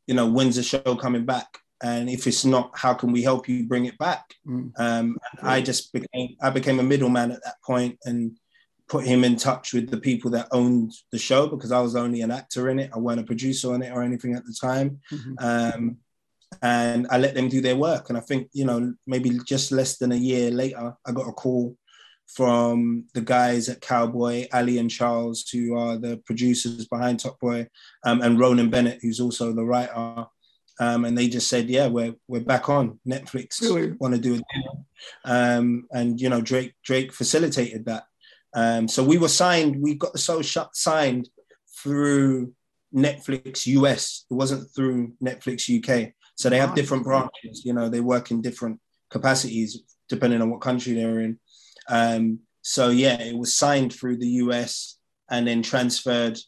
when's the show coming back? And if it's not, how can we help you bring it back? And I became a middleman at that point and put him in touch with the people that owned the show, because I was only an actor in it. I wasn't a producer on it or anything at the time. And I let them do their work. And I think, maybe just less than a year later, I got a call from the guys at Cowboy, Ali and Charles, who are the producers behind Top Boy, and Ronan Bennett, who's also the writer. And they just said, yeah, we're back on Netflix. Really? Want to do a deal. And, Drake facilitated that. So we were signed, we got the show signed through Netflix US. It wasn't through Netflix UK. So they have different branches, they work in different capacities depending on what country they're in. So yeah, it was signed through the US and then transferred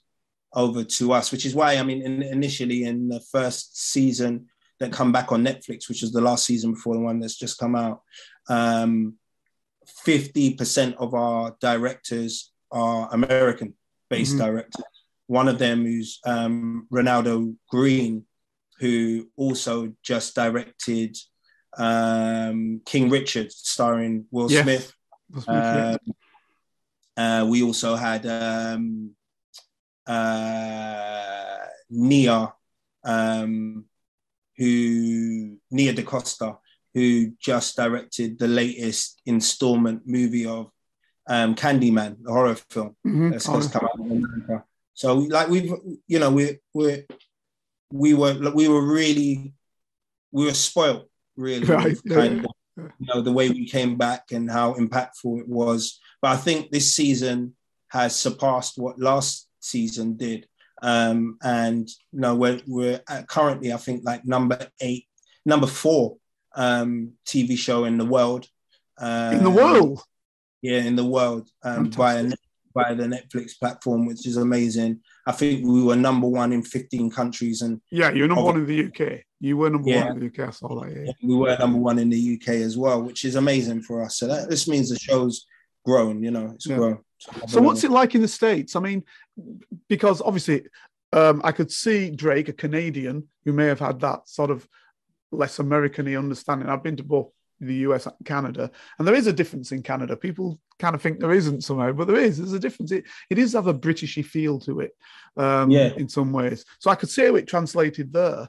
over to us, which is why, initially in the first season that come back on Netflix, which was the last season before the one that's just come out, 50% of our directors are American-based directors. One of them who's Ronaldo Green, who also just directed King Richard, starring Will Smith. We also had Nia DaCosta, who just directed the latest installment movie of Candyman, the horror film that's just come out in America. So like we were spoiled, really, right. kind of, the way we came back and how impactful it was. But I think this season has surpassed what last season did. And we're currently, I think, like number 4 TV show in the world. In the world? Yeah, in the world, by the Netflix platform, which is amazing. I think we were number 1 in 15 countries. And yeah, you're number 1 in the UK. You were number 1 in the UK, I saw that, yeah. We were number 1 in the UK as well, which is amazing for us. So this means the show's grown, it's grown. So what's it like in the States? Because obviously I could see Drake, a Canadian, who may have had that sort of less American-y understanding. I've been to both the US and Canada, and there is a difference in Canada. People kind of think there isn't somehow, but there's a difference. It does have a Britishy feel to it in some ways. So I could see how it translated there.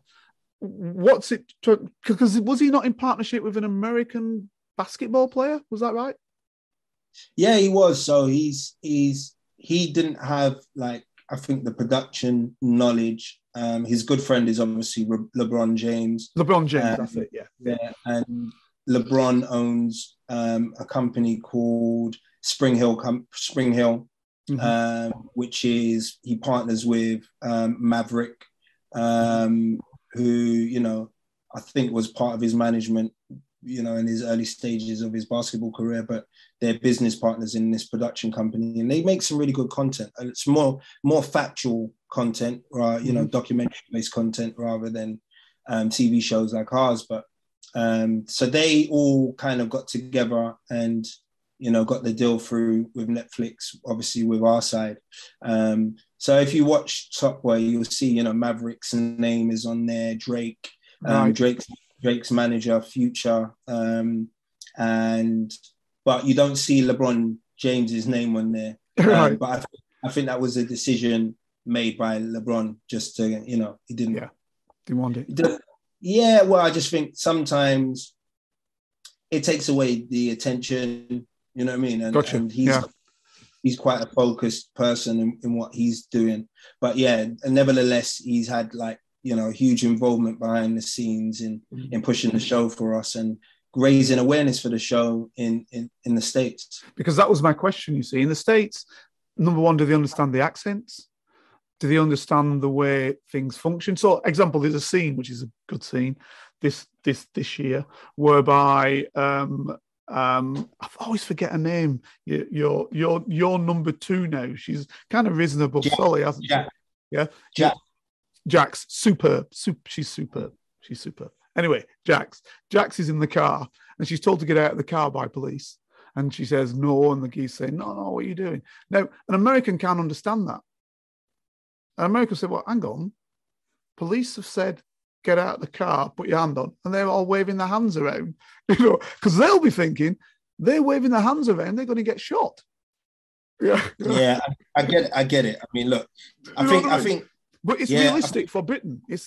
What's it, because was he not in partnership with an American basketball player? Was that right? Yeah, he was. So he didn't have, like, I think, the production knowledge. His good friend is obviously LeBron James. LeBron James, that's it, yeah. Yeah, and LeBron owns a company called Spring Hill, which is, he partners with Maverick, who, I think was part of his management, in his early stages of his basketball career, but they're business partners in this production company, and they make some really good content. And it's more factual content, or, documentary-based content rather than TV shows like ours. But so they all kind of got together and, got the deal through with Netflix, obviously with our side. So if you watch Top Boy, you'll see, Maverick's name is on there, Drake, Drake's manager, Future, but you don't see LeBron James's name on there. Right. But I think that was a decision made by LeBron, just to, he didn't. Yeah, didn't want it. Yeah, well, I just think sometimes it takes away the attention, you know what I mean? And, gotcha. And he's quite a focused person in what he's doing. But yeah, and nevertheless, he's had, like, huge involvement behind the scenes in pushing the show for us and raising awareness for the show in the States. Because that was my question, you see. In the States, number one, do they understand the accents? Do they understand the way things function? So, example, there's a scene, which is a good scene, this year, whereby I always forget her name. You're number two now. She's kind of risen above Solly, hasn't she? Yeah. Jax, superb. She's superb. She's superb. Anyway, Jax is in the car and she's told to get out of the car by police. And she says no, and the geese say, no, what are you doing? Now, an American can't understand that. An American said, well, hang on. Police have said, get out of the car, put your hand on. And they're all waving their hands around, because they'll be thinking, they're waving their hands around, they're going to get shot. Yeah, I get it. I mean, look, I think. But it's realistic for Britain. In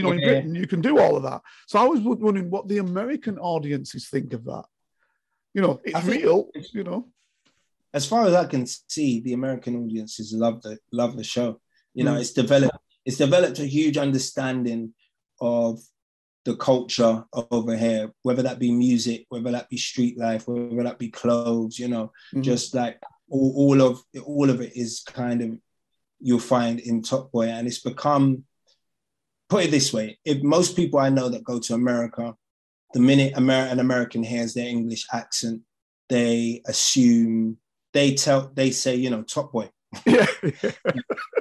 Britain, you can do all of that. So I was wondering what the American audiences think of that. It's real, As far as I can see, the American audiences love the show. It's developed a huge understanding of the culture over here, whether that be music, whether that be street life, whether that be clothes, just like all of it is kind of, you'll find in Top Boy. And it's become, put it this way, if most people I know that go to America, the minute an American hears their English accent, they assume, they say, Top Boy. Yeah.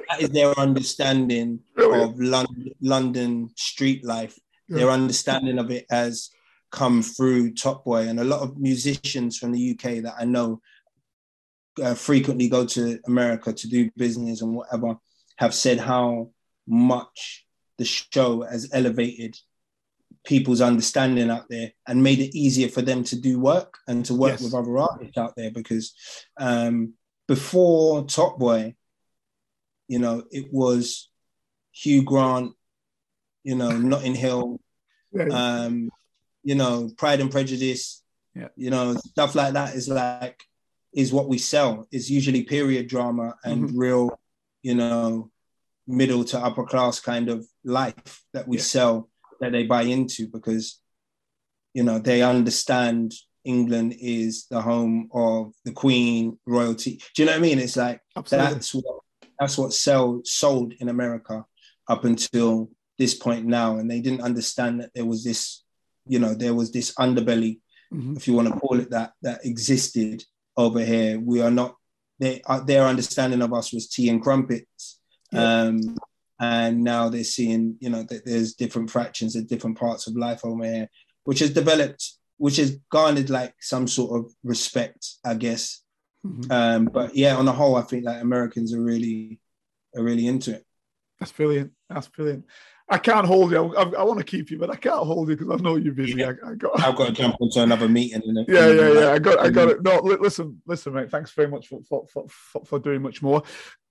That is their understanding of London street life. Yeah. Their understanding of it has come through Top Boy. And a lot of musicians from the UK that I know frequently go to America to do business and whatever, have said how much the show has elevated people's understanding out there and made it easier for them to do work and to work with other artists out there. Because before Top Boy, it was Hugh Grant, Notting Hill, Pride and Prejudice, stuff like that is what we sell. Is usually period drama and real, middle to upper class kind of life that we sell, that they buy into, because, they understand England is the home of the Queen, royalty. Do you know what I mean? It's like, absolutely. That's what sold in America up until this point now. And they didn't understand that there was this, there was this underbelly, if you want to call it that existed over here. We are not, their understanding of us was tea and crumpets. And now they're seeing, that there's different fractions of different parts of life over here, which has garnered like some sort of respect, I guess. But yeah, on the whole, I think like Americans are really into it. That's brilliant. I can't hold you. I want to keep you, but I can't hold you because I know you're busy. Yeah. I've got to jump into another meeting. I got it. No, listen, mate. Thanks very much for doing much more.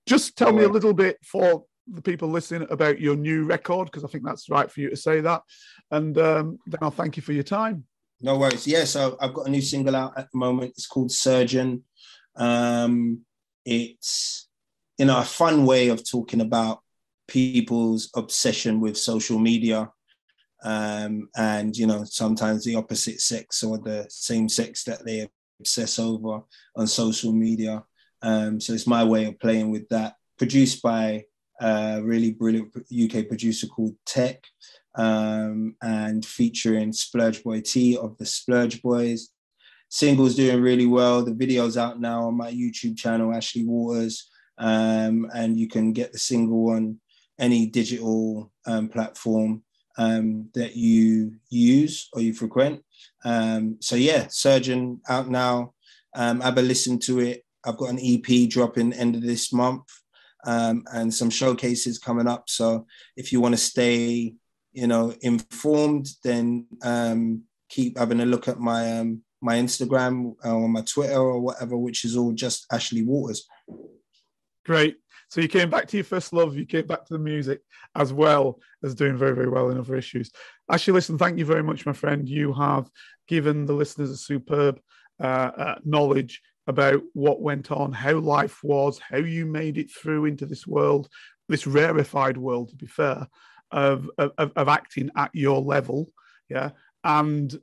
Just tell me a little bit for the people listening about your new record, because I think that's right for you to say that. And then I'll thank you for your time. No worries. Yeah, so I've got a new single out at the moment. It's called Surgeon. It's, a fun way of talking about people's obsession with social media, and sometimes the opposite sex or the same sex that they obsess over on social media. So it's my way of playing with that. Produced by a really brilliant UK producer called Tech, and featuring Splurge Boy T of the Splurge Boys. Single's doing really well. The video's out now on my YouTube channel, Ashley Waters, and you can get the single on any digital platform that you use or you frequent. So yeah, Surgeon out now. Have a listen to it. I've got an EP dropping end of this month, and some showcases coming up. So if you want to stay, informed, then keep having a look at my my Instagram or my Twitter or whatever, which is all just Ashley Waters. Great. So you came back to your first love, you came back to the music, as well as doing very, very well in other issues. Ashley, listen, thank you very much, my friend. You have given the listeners a superb knowledge about what went on, how life was, how you made it through into this world, this rarefied world, to be fair. of acting at your level. Yeah. And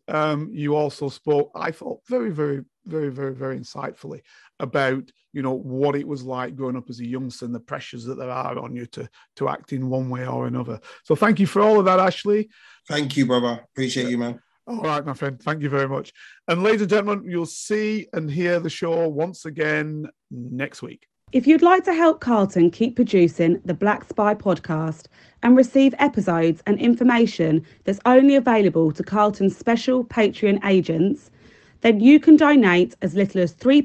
you also spoke, I thought, very, very, very, very, very insightfully about, what it was like growing up as a youngster and the pressures that there are on you to act in one way or another. So thank you for all of that, Ashley. Thank you, brother. Appreciate you, man. All right, my friend. Thank you very much. And ladies and gentlemen, you'll see and hear the show once again next week. If you'd like to help Carlton keep producing the Black Spy podcast and receive episodes and information that's only available to Carlton's special Patreon agents, then you can donate as little as £3,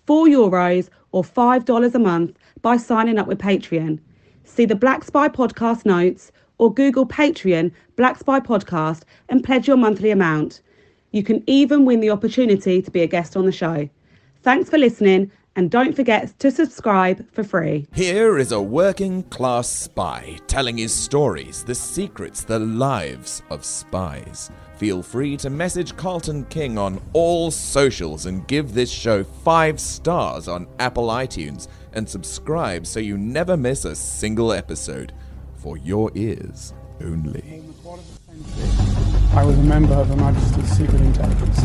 €4 or $5 a month by signing up with Patreon. See the Black Spy podcast notes or Google Patreon Black Spy podcast and pledge your monthly amount. You can even win the opportunity to be a guest on the show. Thanks for listening, and don't forget to subscribe for free. Here is a working class spy telling his stories, the secrets, the lives of spies. Feel free to message Carlton King on all socials and give this show 5 stars on Apple iTunes and subscribe so you never miss a single episode. For your ears only. I was a member of Her Majesty's Secret Intelligence.